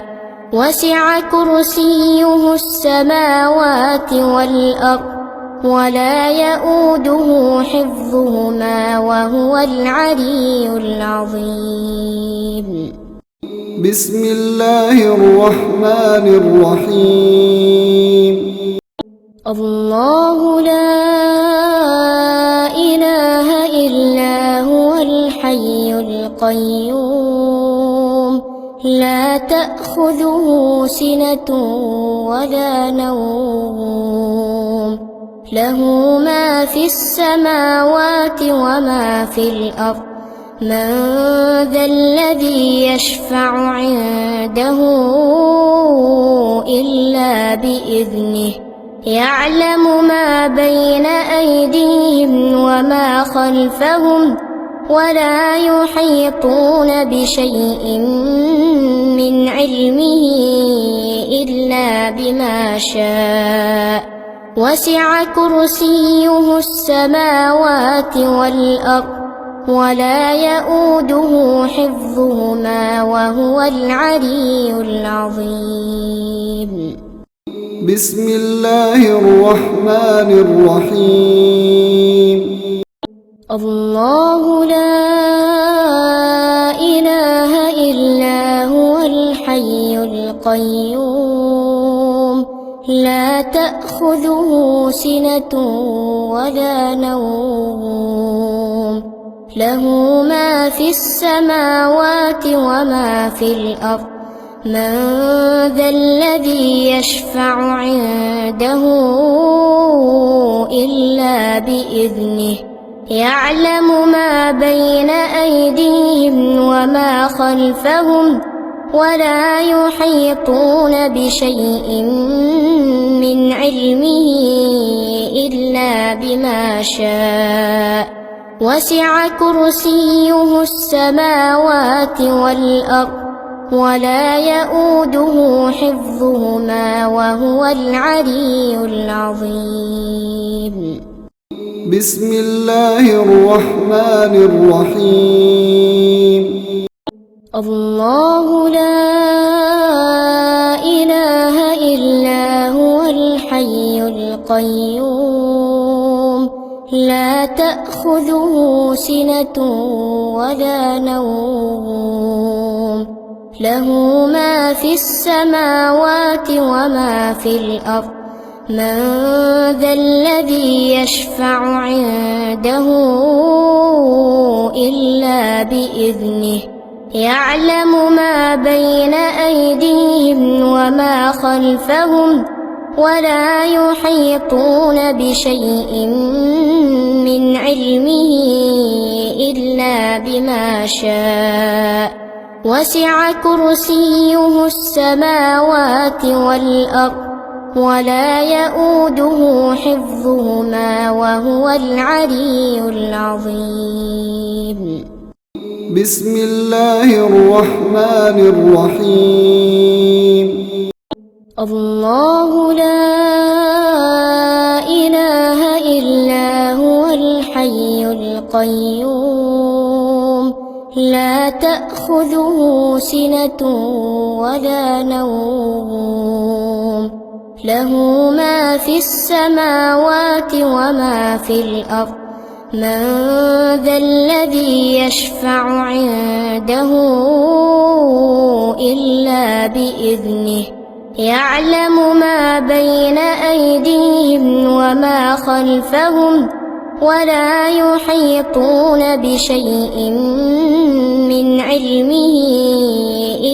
وسع كرسيه السماوات والأرض ولا يؤوده حفظهما وهو العلي العظيم. بسم الله الرحمن الرحيم. الله لا إله إلا هو الحي القيوم لا تأخذه سنة ولا نوم له ما في السماوات وما في الأرض من ذا الذي يشفع عنده إلا بإذنه يعلم ما بين أيديهم وما خلفهم ولا يحيطون بشيء من علمه إلا بما شاء وسع كرسيه السماوات والأرض ولا يؤوده حفظهما وهو العلي العظيم. بسم الله الرحمن الرحيم. الله لا إله إلا هو الحي القيوم لا تأخذه سنة ولا نوم له ما في السماوات وما في الأرض من ذا الذي يشفع عنده إلا بإذنه يعلم ما بين أيديهم وما خلفهم ولا يحيطون بشيء من علمه إلا بما شاء وسع كرسيه السماوات والأرض ولا يؤوده حفظهما وهو العلي العظيم. بسم الله الرحمن الرحيم. الله لا إله إلا هو الحي القيوم لا تأخذه سنة ولا نوم له ما في السماوات وما في الأرض من ذا الذي يشفع عنده إلا بإذنه يعلم ما بين أيديهم وما خلفهم ولا يحيطون بشيء من علمه إلا بما شاء وسع كرسيه السماوات والأرض ولا يؤوده حفظهما وهو العلي العظيم. بسم الله الرحمن الرحيم. الله لا إله إلا هو الحي القيوم لا تأخذه سنة ولا نوم له ما في السماوات وما في الأرض من ذا الذي يشفع عنده إلا بإذنه يعلم ما بين أيديهم وما خلفهم ولا يحيطون بشيء من علمه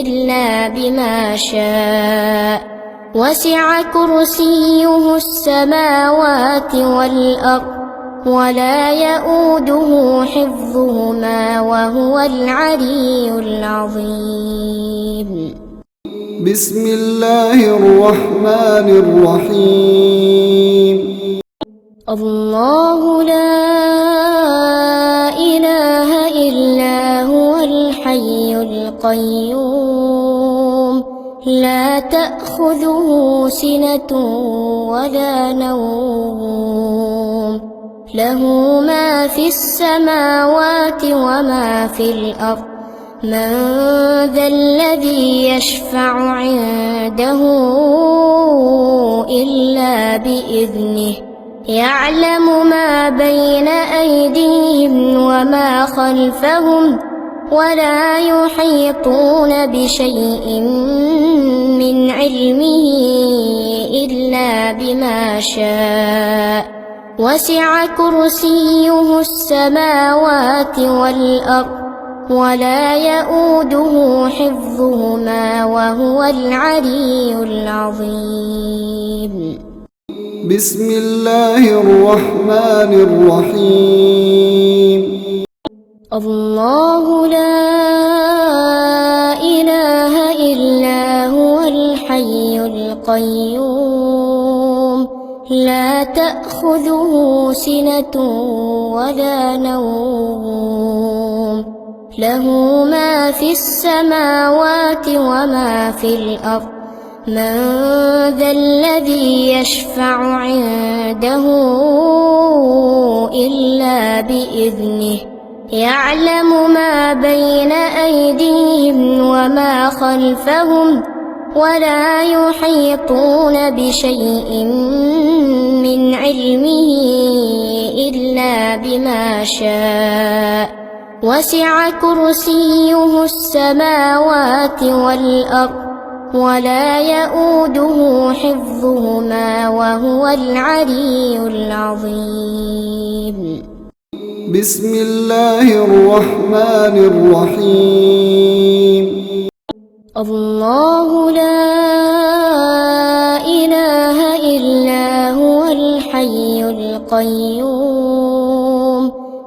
إلا بما شاء وسع كرسيه السماوات والأرض ولا يؤوده حفظهما وهو العلي العظيم. بسم الله الرحمن الرحيم. الله لا إله إلا هو الحي القيوم لا تأخذه سنة ولا نوم له ما في السماوات وما في الأرض من ذا الذي يشفع عنده إلا بإذنه يعلم ما بين أيديهم وما خلفهم ولا يحيطون بشيء من علمه إلا بما شاء وسع كرسيه السماوات والأرض ولا يؤوده حفظهما وهو العلي العظيم. بسم الله الرحمن الرحيم. الله لا إله إلا هو الحي القيوم لا تأخذه سنة ولا نوم له ما في السماوات وما في الأرض من ذا الذي يشفع عنده إلا بإذنه يعلم ما بين أيديهم وما خلفهم ولا يحيطون بشيء من علمه إلا بما شاء وسع كرسيه السماوات والأرض ولا يؤوده حفظهما وهو العلي العظيم. بسم الله الرحمن الرحيم. الله لا إله إلا هو الحي القيوم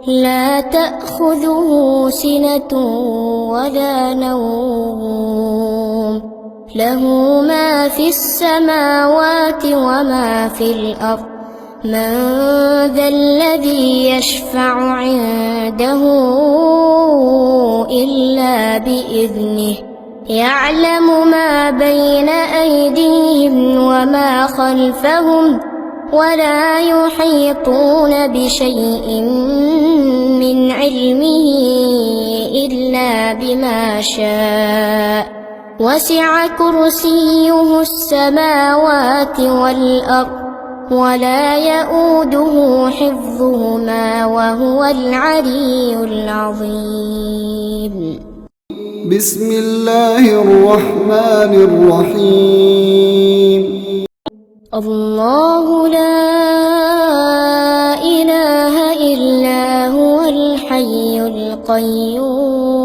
لا تأخذه سنة ولا نوم له ما في السماوات وما في الأرض من ذا الذي يشفع عنده إلا بإذنه يعلم ما بين أيديهم وما خلفهم ولا يحيطون بشيء من علمه إلا بما شاء وسع كرسيه السماوات والأرض ولا يؤوده حفظهما وهو العلي العظيم. بسم الله الرحمن الرحيم. الله لا إله إلا هو الحي القيوم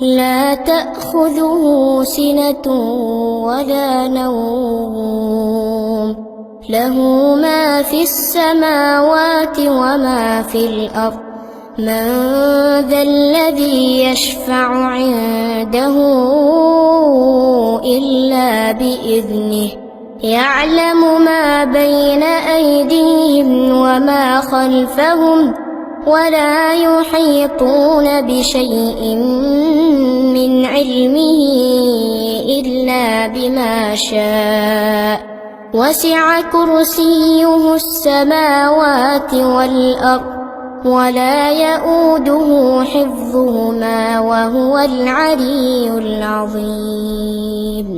لا تأخذه سنة ولا نوم له ما في السماوات وما في الأرض من ذا الذي يشفع عنده إلا بإذنه يعلم ما بين أيديهم وما خلفهم ولا يحيطون بشيء من علمه إلا بما شاء وسع كرسيه السماوات والأرض ولا يؤوده حفظهما وهو العلي العظيم.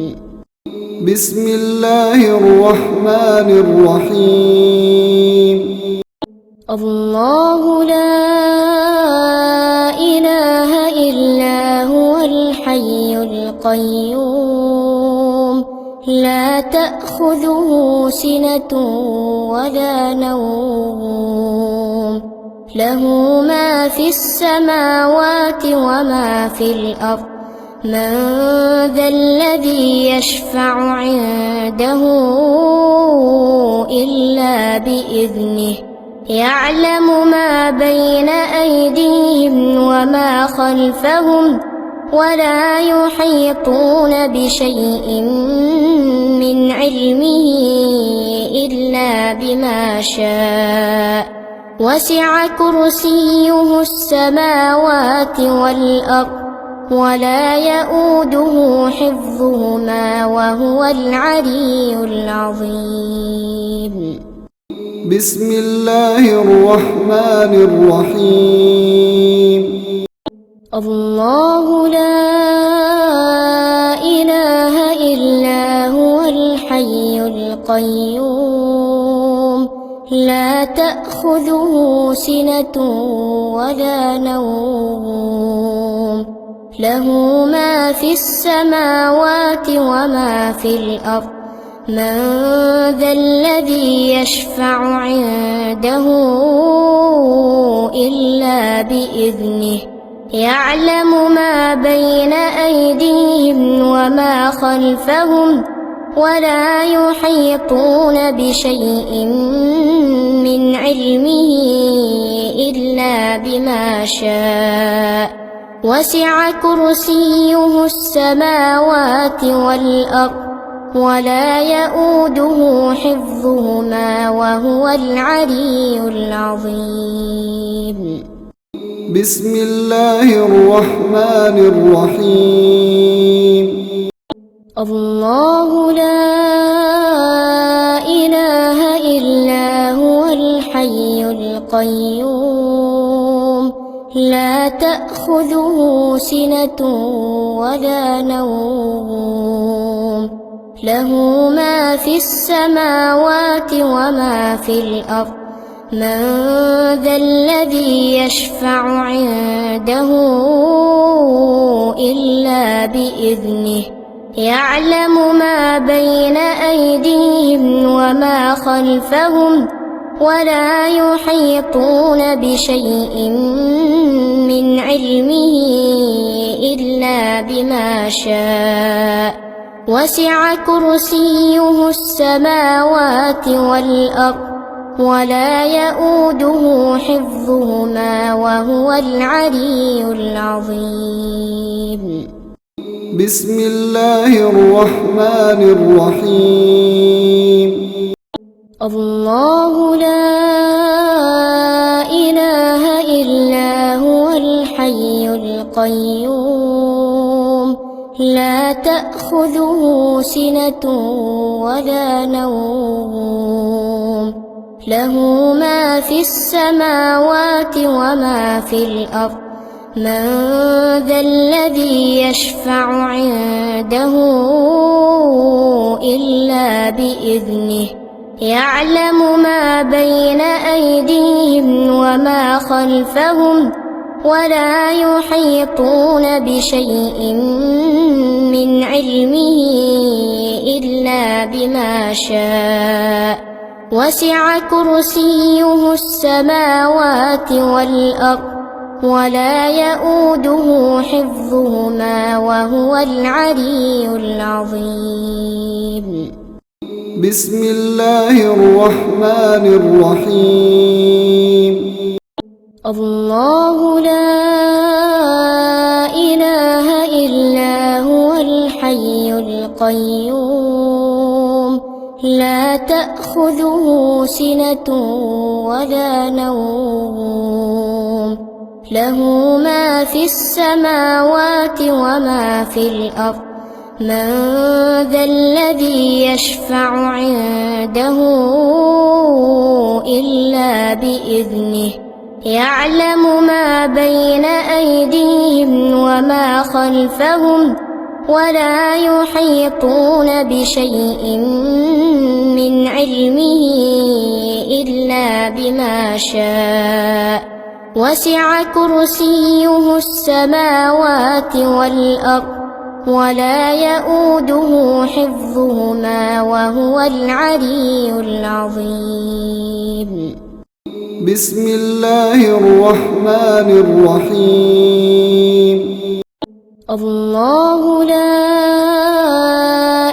بسم الله الرحمن الرحيم. الله لا إله إلا هو الحي القيوم لا تأخذه سنة ولا نوم له ما في السماوات وما في الأرض من ذا الذي يشفع عنده إلا بإذنه يعلم ما بين أيديهم وما خلفهم ولا يحيطون بشيء من علمه إلا بما شاء وسع كرسيه السماوات والأرض ولا يؤوده حفظهما وهو العلي العظيم بسم الله الرحمن الرحيم الله لا إله إلا هو الحي القيوم لا تأخذه سنة ولا نوم له ما في السماوات وما في الأرض من ذا الذي يشفع عنده إلا بإذنه يعلم ما بين أيديهم وما خلفهم ولا يحيطون بشيء من علمه إلا بما شاء وسع كرسيه السماوات والأرض ولا يؤوده حفظهما وهو العلي العظيم بسم الله الرحمن الرحيم الله لا إله إلا هو الحي القيوم لا تأخذه سنة ولا نوم له ما في السماوات وما في الأرض من ذا الذي يشفع عنده إلا بإذنه يعلم ما بين أيديهم وما خلفهم ولا يحيطون بشيء من علمه إلا بما شاء وسع كرسيه السماوات والأرض ولا يؤوده حفظهما وهو العلي العظيم بسم الله الرحمن الرحيم الله لا إله إلا هو الحي القيوم لا تأخذه سنة ولا نوم له ما في السماوات وما في الأرض من ذا الذي يشفع عنده إلا بإذنه يعلم ما بين أيديهم وما خلفهم ولا يحيطون بشيء من علمه إلا بما شاء وسع كرسيه السماوات والأرض ولا يؤوده حفظهما وهو العلي العظيم بسم الله الرحمن الرحيم الله لا إله إلا هو الحي القيوم لا تأخذه سنة ولا نوم له ما في السماوات وما في الأرض من ذا الذي يشفع عنده إلا بإذنه يعلم ما بين أيديهم وما خلفهم ولا يحيطون بشيء من علمه إلا بما شاء وسع كرسيه السماوات والأرض ولا يؤوده حفظهما وهو العلي العظيم. بسم الله الرحمن الرحيم. الله لا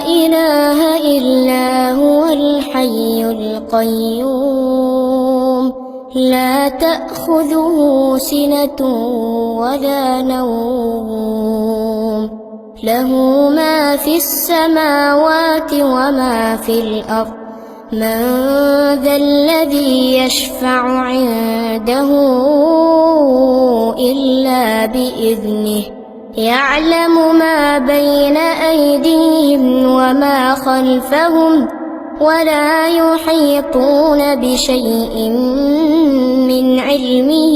إله إلا هو الحي القيوم لا تأخذه سنة ولا نوم له ما في السماوات وما في الأرض من ذا الذي يشفع عنده إلا بإذنه يعلم ما بين أيديهم وما خلفهم ولا يحيطون بشيء من علمه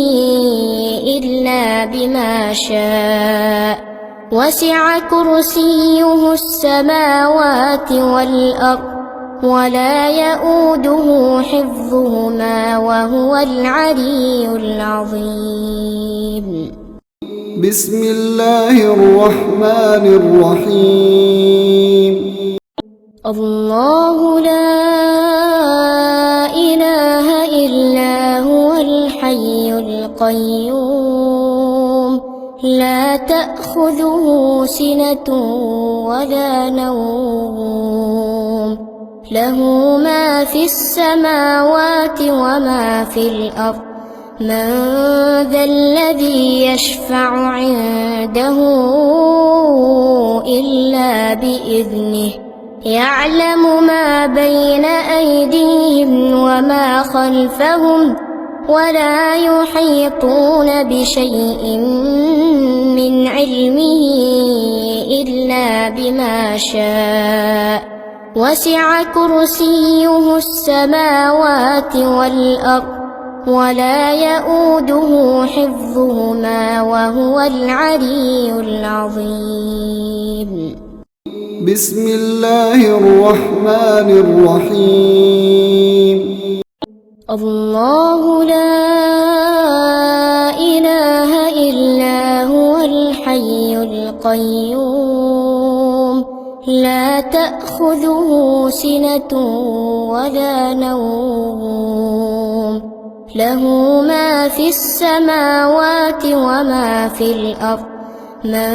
إلا بما شاء وسع كرسيه السماوات والأرض ولا يؤوده حفظهما وهو العلي العظيم. بسم الله الرحمن الرحيم. الله لا إله إلا هو الحي القيوم لا تأخذه سنة ولا نوم له ما في السماوات وما في الأرض من ذا الذي يشفع عنده إلا بإذنه يعلم ما بين أيديهم وما خلفهم ولا يحيطون بشيء من علمه إلا بما شاء وسع كرسيه السماوات والأرض ولا يؤوده حفظهما وهو العلي العظيم. بسم الله الرحمن الرحيم. الله لا إله إلا هو الحي القيوم لا تأخذه سنة ولا نوم له ما في السماوات وما في الأرض من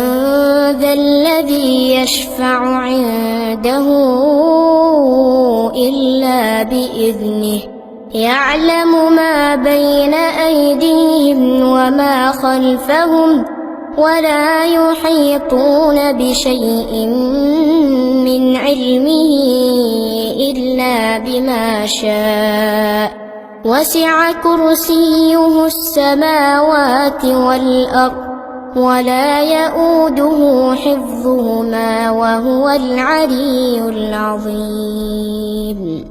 ذا الذي يشفع عنده إلا بإذنه يعلم ما بين أيديهم وما خلفهم ولا يحيطون بشيء من علمه إلا بما شاء وسع كرسيه السماوات والأرض ولا يؤوده حفظهما وهو العلي العظيم.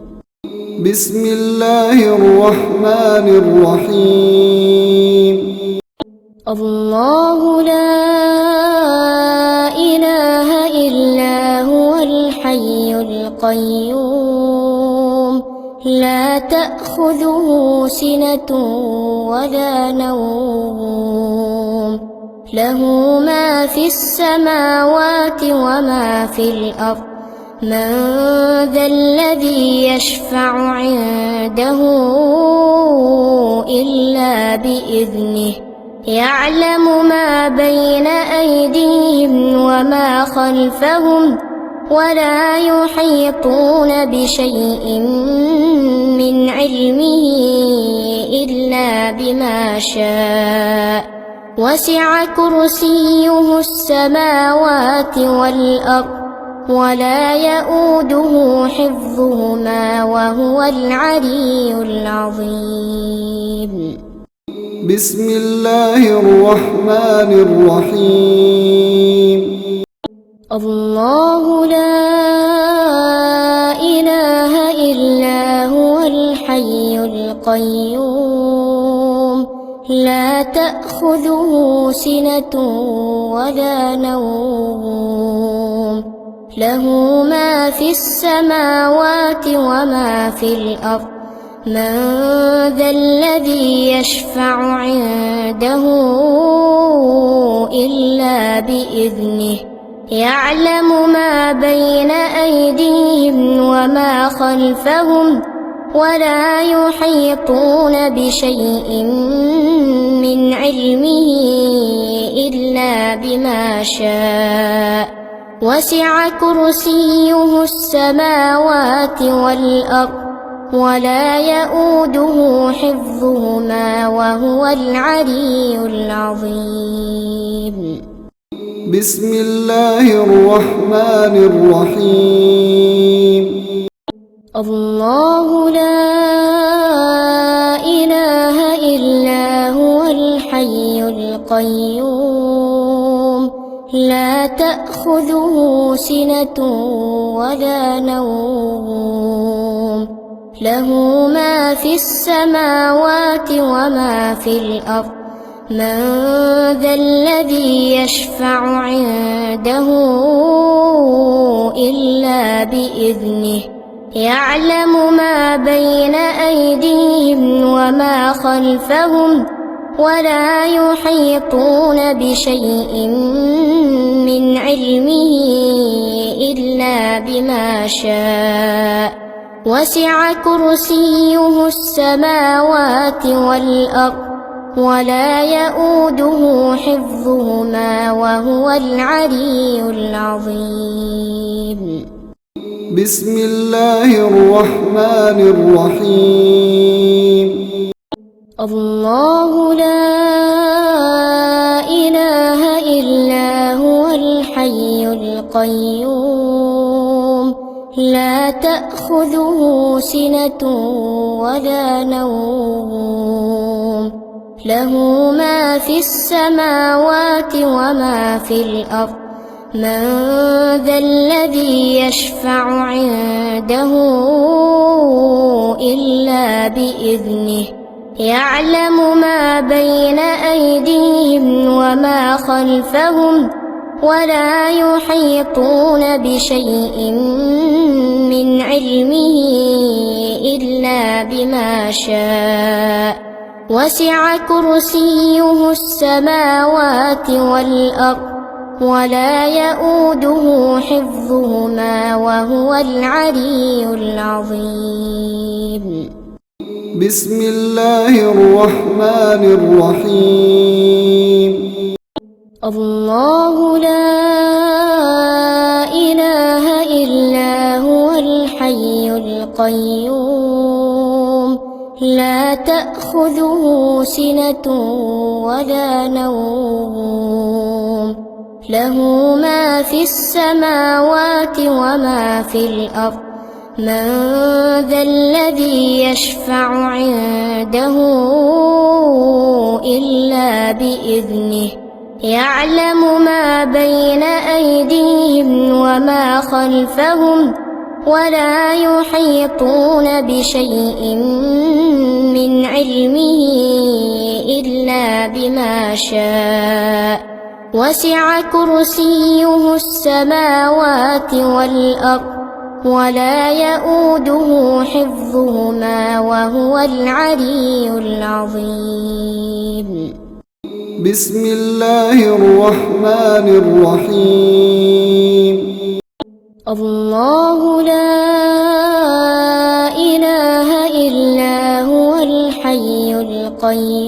بسم الله الرحمن الرحيم. الله لا إله إلا هو الحي القيوم لا تأخذه سنة ولا نوم له ما في السماوات وما في الأرض من ذا الذي يشفع عنده إلا بإذنه يعلم ما بين أيديهم وما خلفهم ولا يحيطون بشيء من علمه إلا بما شاء وسع كرسيه السماوات والأرض ولا يؤوده حفظهما وهو العلي العظيم. بسم الله الرحمن الرحيم. الله لا إله إلا هو الحي القيوم لا تأخذه سنة ولا نوم له ما في السماوات وما في الأرض من ذا الذي يشفع عنده إلا بإذنه يعلم ما بين أيديهم وما خلفهم ولا يحيطون بشيء من علمه إلا بما شاء وسع كرسيه السماوات والأرض ولا يؤوده حفظهما وهو العلي العظيم. بسم الله الرحمن الرحيم. الله لا إله إلا هو الحي القيوم لا تأخذه سنة ولا نوم له ما في السماوات وما في الأرض من ذا الذي يشفع عنده إلا بإذنه يعلم ما بين أيديهم وما خلفهم ولا يحيطون بشيء من علمه إلا بما شاء وسع كرسيه السماوات والأرض ولا يؤوده حفظهما وهو العلي العظيم. بسم الله الرحمن الرحيم. الله لا إله إلا هو الحي القيوم لا تأخذه سنة ولا نوم له ما في السماوات وما في الأرض من ذا الذي يشفع عنده إلا بإذنه يعلم ما بين أيديهم وما خلفهم ولا يحيطون بشيء من علمه إلا بما شاء وسع كرسيه السماوات والأرض ولا يؤوده حفظهما وهو العلي العظيم. بسم الله الرحمن الرحيم. الله لا إله إلا هو الحي القيوم لا تأخذه سنة ولا نوم له ما في السماوات وما في الأرض من ذا الذي يشفع عنده إلا بإذنه يعلم ما بين أيديهم وما خلفهم ولا يحيطون بشيء من علمه إلا بما شاء وسع كرسيه السماوات والأرض ولا يؤوده حفظهما وهو العلي العظيم. بسم الله الرحمن الرحيم. الله لا إله إلا هو الحي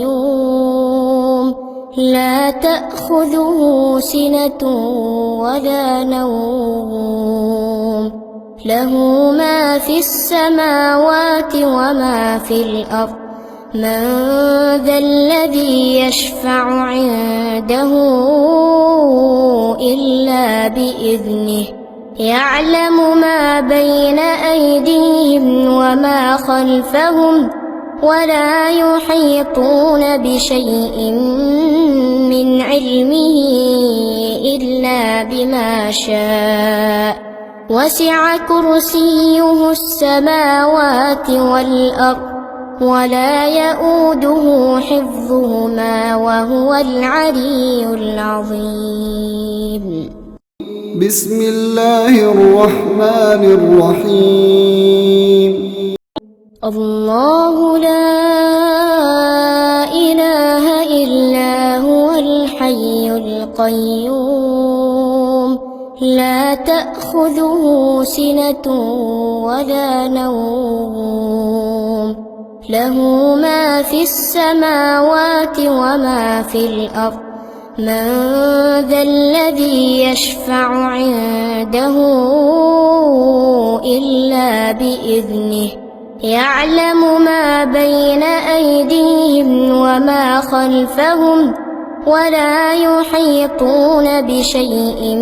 القيوم لا تأخذه سنة ولا نوم له ما في السماوات وما في الأرض من ذا الذي يشفع عنده إلا بإذنه يعلم ما بين أيديهم وما خلفهم ولا يحيطون بشيء من علمه إلا بما شاء وسع كرسيه السماوات والأرض ولا يؤوده حفظهما وهو العلي العظيم. بسم الله الرحمن الرحيم. الله لا إله إلا هو الحي القيوم لا تأخذه سنة ولا نوم له ما في السماوات وما في الأرض من ذا الذي يشفع عنده إلا بإذنه يعلم ما بين أيديهم وما خلفهم ولا يحيطون بشيء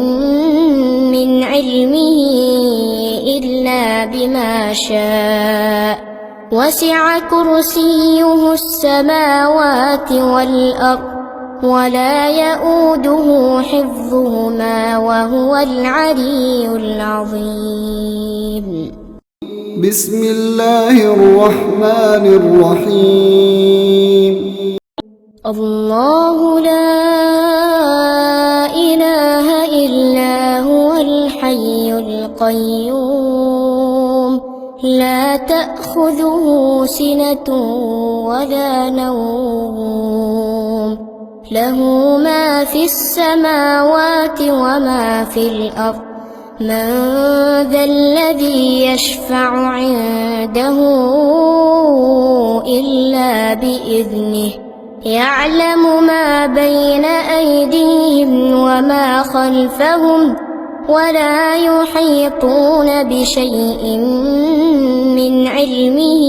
من علمه إلا بما شاء وسع كرسيه السماوات والأرض ولا يؤوده حفظهما وهو العلي العظيم بسم الله الرحمن الرحيم الله لا إله إلا هو الحي القيوم لا تأخذه سنة ولا نوم له ما في السماوات وما في الأرض من ذا الذي يشفع عنده إلا بإذنه يعلم ما بين أيديهم وما خلفهم ولا يحيطون بشيء من علمه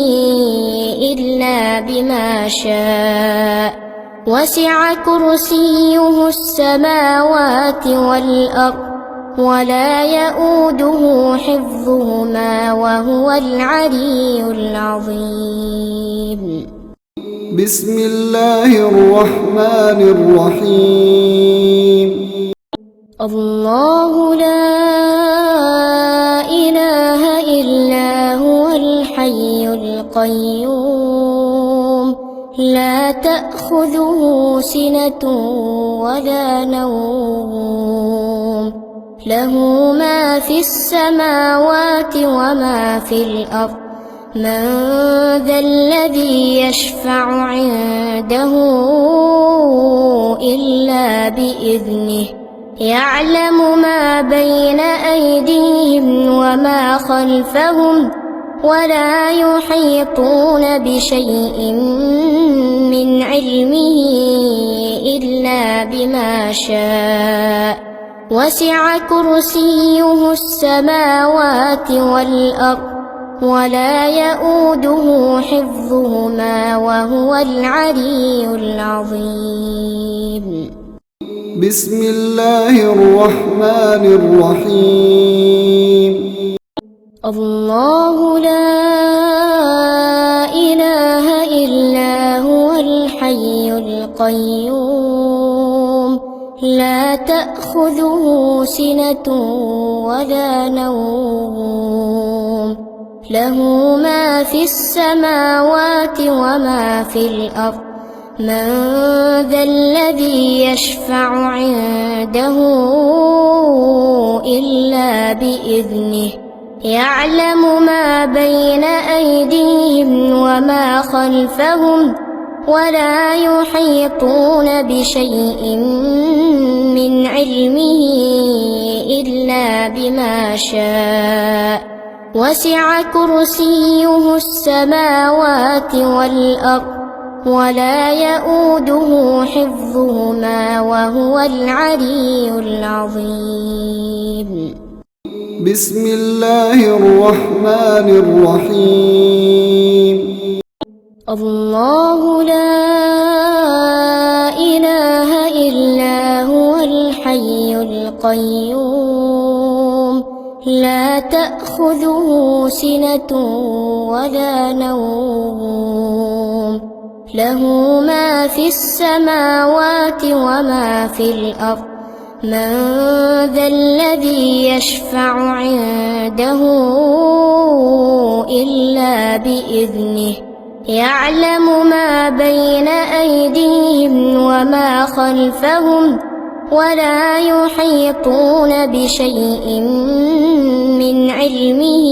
إلا بما شاء وسع كرسيه السماوات والأرض ولا يؤوده حفظهما وهو العلي العظيم بسم الله الرحمن الرحيم الله لا إله إلا هو الحي القيوم لا تأخذه سنة ولا نوم له ما في السماوات وما في الأرض من ذا الذي يشفع عنده إلا بإذنه يعلم ما بين أيديهم وما خلفهم ولا يحيطون بشيء من علمه إلا بما شاء وسع كرسيه السماوات والأرض ولا يؤوده حفظهما وهو العلي العظيم بسم الله الرحمن الرحيم الله لا إله إلا هو الحي القيوم لا تأخذه سنة ولا نوم له ما في السماوات وما في الأرض من ذا الذي يشفع عنده إلا بإذنه يعلم ما بين أيديهم وما خلفهم ولا يحيطون بشيء من علمه إلا بما شاء وسع كرسيه السماوات والأرض ولا يؤوده حفظهما وهو العلي العظيم بسم الله الرحمن الرحيم الله لا إله إلا هو الحي القيوم لا تأخذه سنة ولا نوم له ما في السماوات وما في الأرض من ذا الذي يشفع عنده إلا بإذنه يعلم ما بين أيديهم وما خلفهم ولا يحيطون بشيء من علمه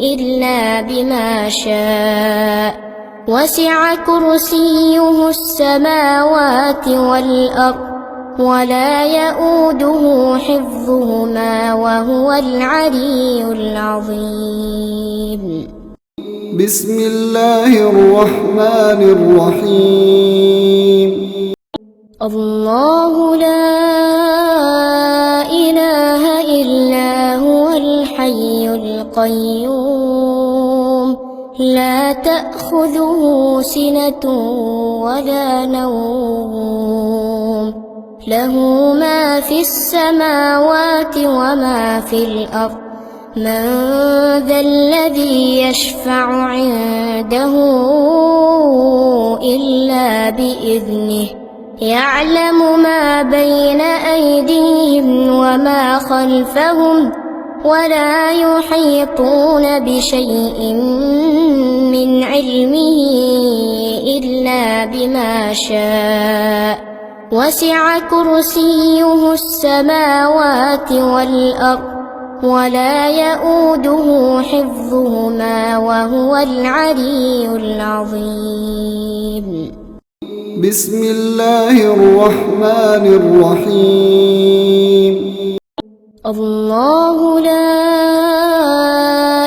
إلا بما شاء وسع كرسيه السماوات والأرض ولا يؤوده حفظهما وهو العلي العظيم بسم الله الرحمن الرحيم الله لا إله إلا هو الحي القيوم لا تأخذه سنة ولا نوم له ما في السماوات وما في الأرض من ذا الذي يشفع عنده إلا بإذنه يعلم ما بين أيديهم وما خلفهم ولا يحيطون بشيء من علمه إلا بما شاء وسع كرسيه السماوات والأرض ولا يؤوده حفظهما وهو العلي العظيم بسم الله الرحمن الرحيم الله لا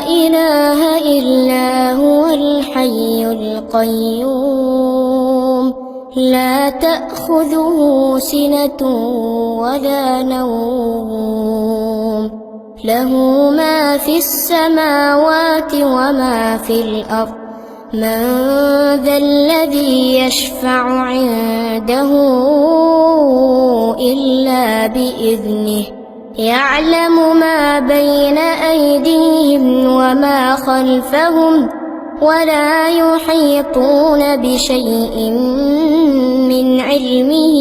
إله إلا هو الحي القيوم لا تأخذه سنة ولا نوم له ما في السماوات وما في الأرض من ذا الذي يشفع عنده إلا بإذنه يعلم ما بين أيديهم وما خلفهم ولا يحيطون بشيء من علمه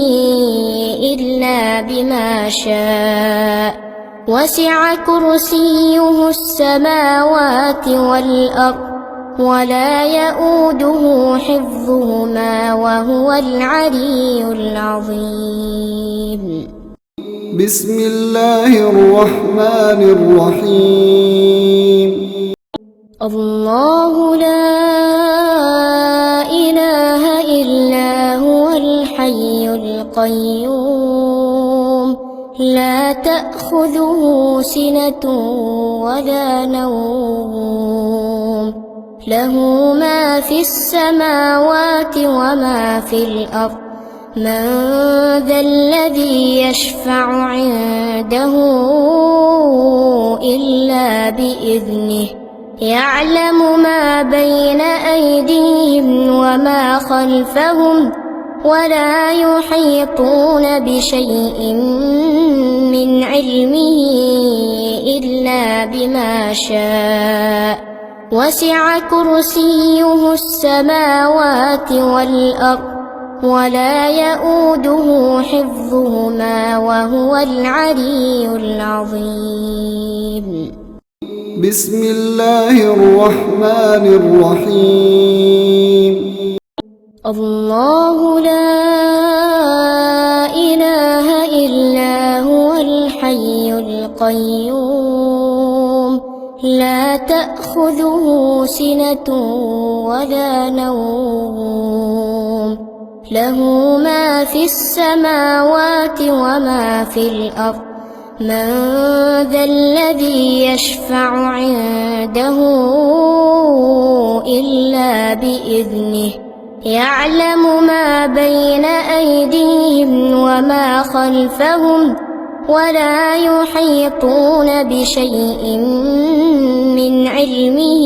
إلا بما شاء وسع كرسيه السماوات والأرض ولا يؤوده حفظهما وهو العلي العظيم بسم الله الرحمن الرحيم الله لا إله إلا هو الحي القيوم لا تأخذه سنة ولا نوم له ما في السماوات وما في الأرض من ذا الذي يشفع عنده إلا بإذنه يعلم ما بين أيديهم وما خلفهم ولا يحيطون بشيء من علمه إلا بما شاء وسع كرسيه السماوات والأرض ولا يؤوده حفظهما وهو العلي العظيم بسم الله الرحمن الرحيم الله لا إله إلا هو الحي القيوم لا تأخذه سنة ولا نوم له ما في السماوات وما في الأرض من ذا الذي يشفع عنده إلا بإذنه يعلم ما بين أيديهم وما خلفهم ولا يحيطون بشيء من علمه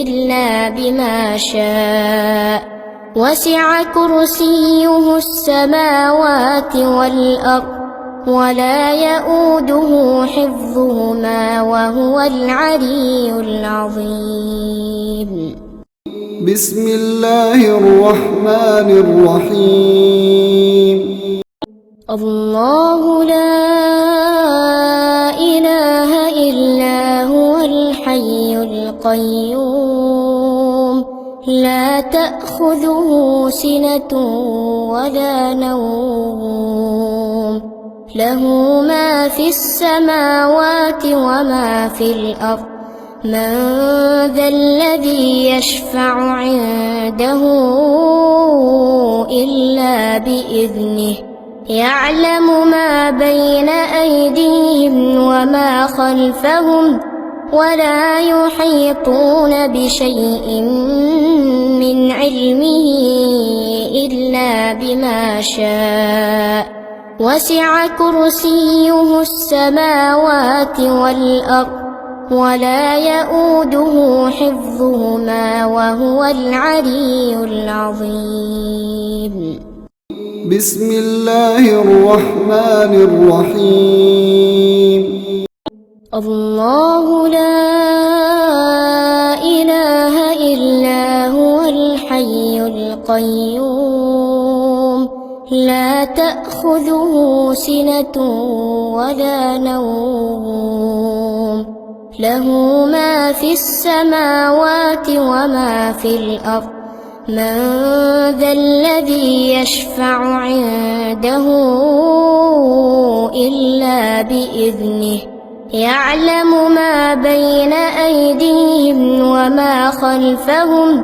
إلا بما شاء وسع كرسيه السماوات والأرض ولا يؤوده حفظهما وهو العلي العظيم بسم الله الرحمن الرحيم الله لا إله إلا هو الحي القيوم لا تأخذه سنة ولا نوم له ما في السماوات وما في الأرض من ذا الذي يشفع عنده إلا بإذنه يعلم ما بين أيديهم وما خلفهم ولا يحيطون بشيء من علمه إلا بما شاء وسع كرسيه السماوات والأرض ولا يؤوده حفظهما وهو العلي العظيم. بسم الله الرحمن الرحيم. الله لا إله إلا هو الحي القيوم لا تأخذه سنة ولا نوم له ما في السماوات وما في الأرض من ذا الذي يشفع عنده إلا بإذنه يعلم ما بين أيديهم وما خلفهم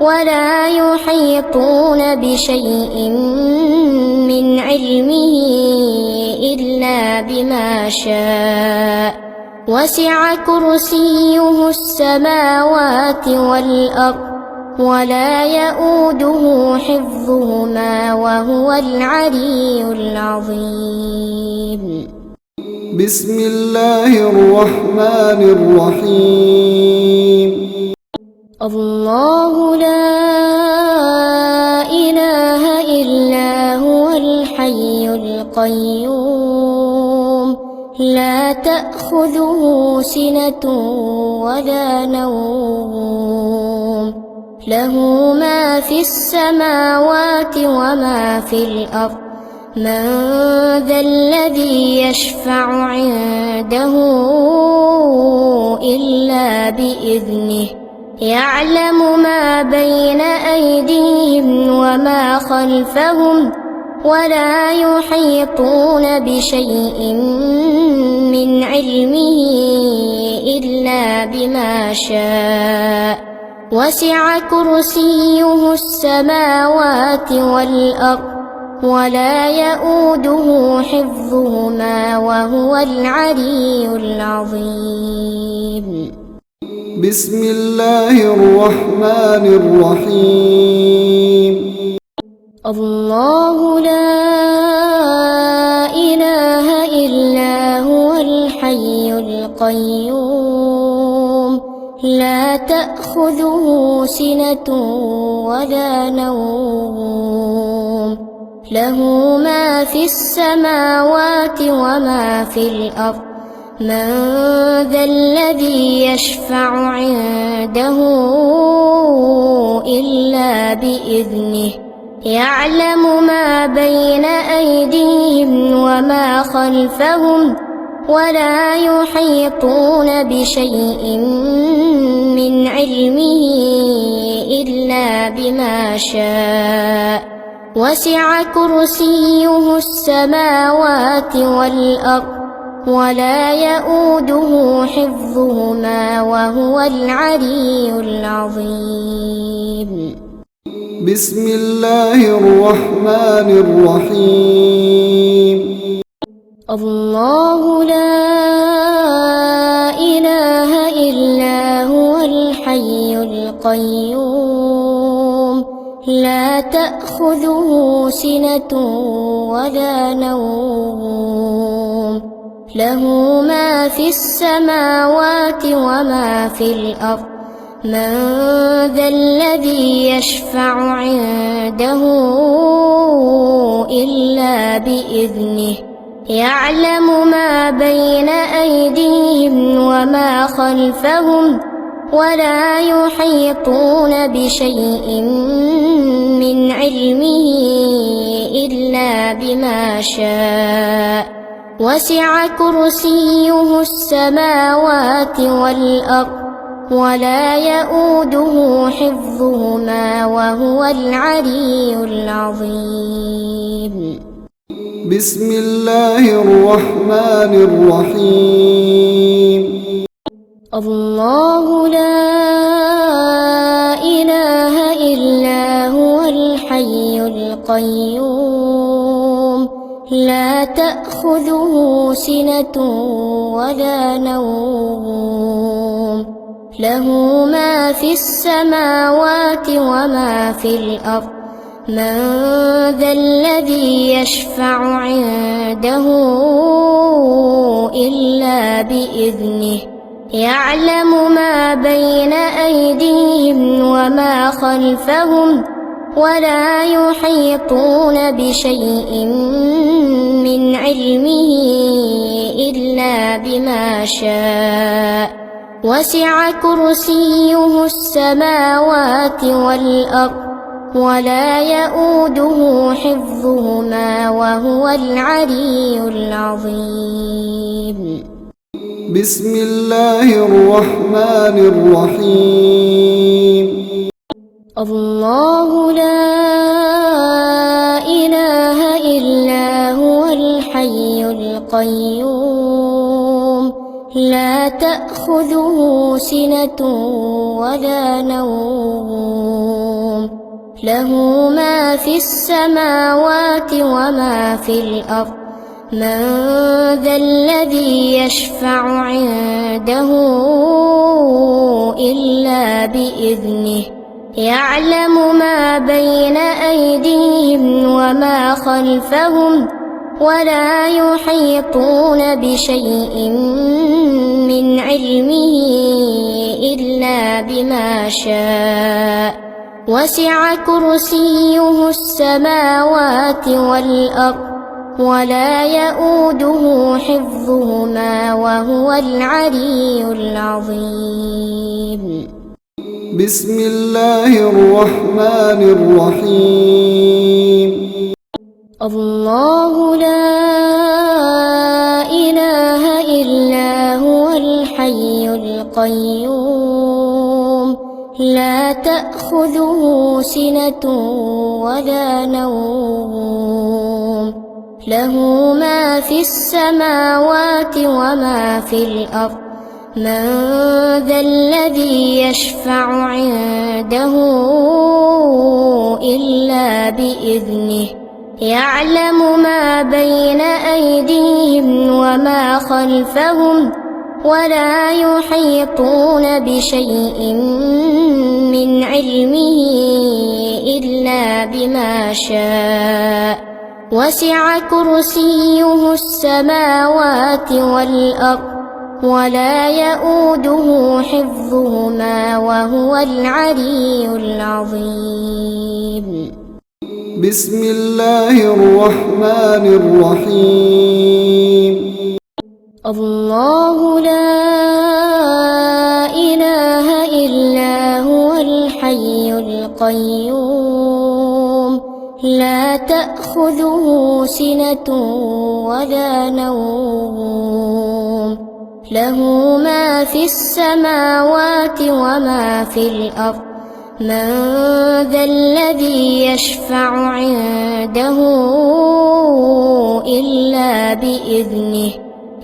ولا يحيطون بشيء من علمه إلا بما شاء وسع كرسيه السماوات والأرض ولا يؤوده حفظهما وهو العلي العظيم. بسم الله الرحمن الرحيم. الله لا إله إلا هو الحي القيوم لا تأخذه سنة ولا نوم له ما في السماوات وما في الأرض من ذا الذي يشفع عنده إلا بإذنه يعلم ما بين أيديهم وما خلفهم ولا يحيطون بشيء من علمه إلا بما شاء وسع كرسيه السماوات والأرض ولا يؤوده حفظهما وهو العلي العظيم. بسم الله الرحمن الرحيم. الله لا إله إلا هو الحي القيوم لا تأخذه سنة ولا نوم له ما في السماوات وما في الأرض من ذا الذي يشفع عنده إلا بإذنه يعلم ما بين أيديهم وما خلفهم ولا يحيطون بشيء من علمه إلا بما شاء وسع كرسيه السماوات والأرض ولا يؤوده حفظهما وهو العلي العظيم. بسم الله الرحمن الرحيم. الله لا إله إلا هو الحي القيوم لا تأخذه سنة ولا نوم له ما في السماوات وما في الأرض من ذا الذي يشفع عنده إلا بإذنه يعلم ما بين أيديهم وما خلفهم ولا يحيطون بشيء من علمه إلا بما شاء وسع كرسيه السماوات والأرض ولا يؤوده حفظهما وهو العلي العظيم. بسم الله الرحمن الرحيم. الله لا إله إلا هو الحي القيوم لا تأخذه سنة ولا نوم له ما في السماوات وما في الأرض من ذا الذي يشفع عنده إلا بإذنه يعلم ما بين أيديهم وما خلفهم ولا يحيطون بشيء من علمه إلا بما شاء وسع كرسيه السماوات والأرض ولا يؤوده حفظهما وهو العلي العظيم بسم الله الرحمن الرحيم الله لا إله إلا هو الحي القيوم لا تأخذه سنة ولا نوم له ما في السماوات وما في الأرض من ذا الذي يشفع عنده إلا بإذنه يعلم ما بين أيديهم وما خلفهم ولا يحيطون بشيء من علمه إلا بما شاء وسع كرسيه السماوات والأرض ولا يؤوده حفظهما وهو العلي العظيم بسم الله الرحمن الرحيم الله لا إله إلا هو الحي القيوم لا تأخذه سنة ولا نوم له ما في السماوات وما في الأرض من ذا الذي يشفع عنده إلا بإذنه يعلم ما بين أيديهم وما خلفهم ولا يحيطون بشيء من علمه إلا بما شاء وسع كرسيه السماوات والأرض ولا يؤوده حفظهما وهو العلي العظيم بسم الله الرحمن الرحيم الله لا إله إلا هو الحي القيوم لا تأخذه سنة ولا نوم له ما في السماوات وما في الأرض من ذا الذي يشفع عنده إلا بإذنه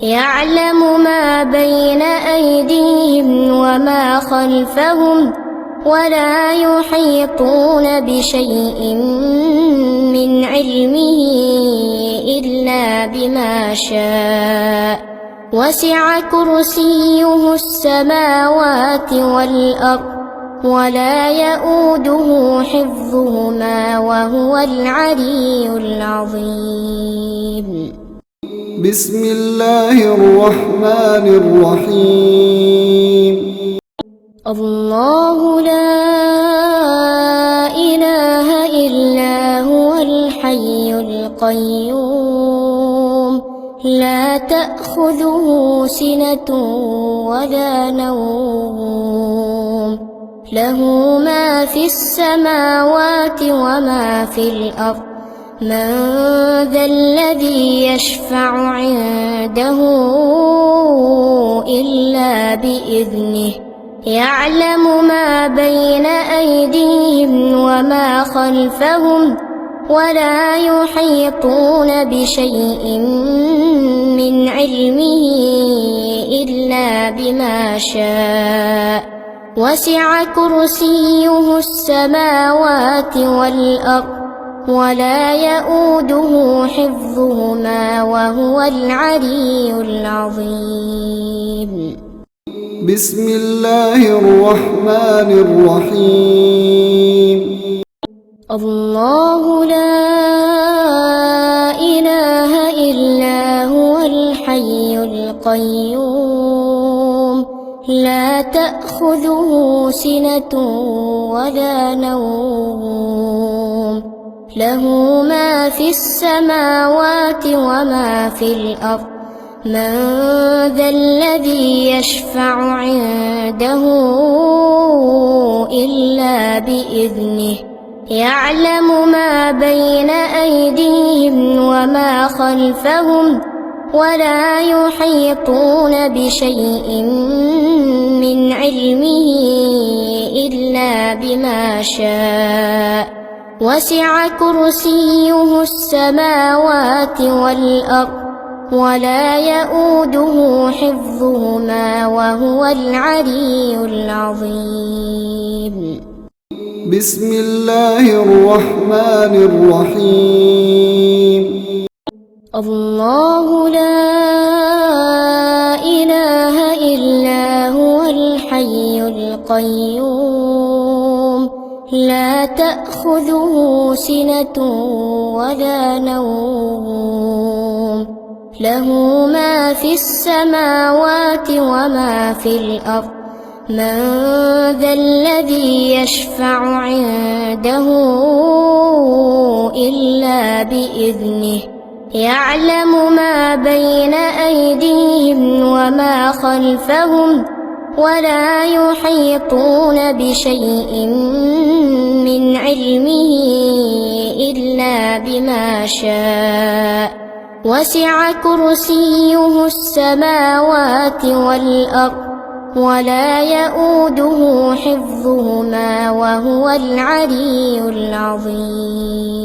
يعلم ما بين أيديهم وما خلفهم ولا يحيطون بشيء من علمه إلا بما شاء وسع كرسيه السماوات والأرض ولا يؤوده حفظهما وهو العلي العظيم بسم الله الرحمن الرحيم الله لا إله إلا هو الحي القيوم لا تأخذه سنة ولا نوم له ما في السماوات وما في الأرض من ذا الذي يشفع عنده إلا بإذنه يعلم ما بين أيديهم وما خلفهم ولا يحيطون بشيء من علمه إلا بما شاء وسع كرسيه السماوات والأرض ولا يؤوده حفظهما وهو العلي العظيم. بسم الله الرحمن الرحيم. الله لا إله إلا هو الحي القيوم لا تأخذه سنة ولا نوم له ما في السماوات وما في الأرض من ذا الذي يشفع عنده إلا بإذنه يعلم ما بين أيديهم وما خلفهم ولا يحيطون بشيء من علمه إلا بما شاء وسع كرسيه السماوات والأرض ولا يؤوده حفظهما وهو العلي العظيم. بسم الله الرحمن الرحيم. الله لا إله إلا هو الحي القيوم لا تأخذه سنة ولا نوم له ما في السماوات وما في الأرض من ذا الذي يشفع عنده إلا بإذنه يعلم ما بين أيديهم وما خلفهم ولا يحيطون بشيء من علمه إلا بما شاء وسع كرسيه السماوات والأرض ولا يؤوده حفظهما وهو العلي العظيم.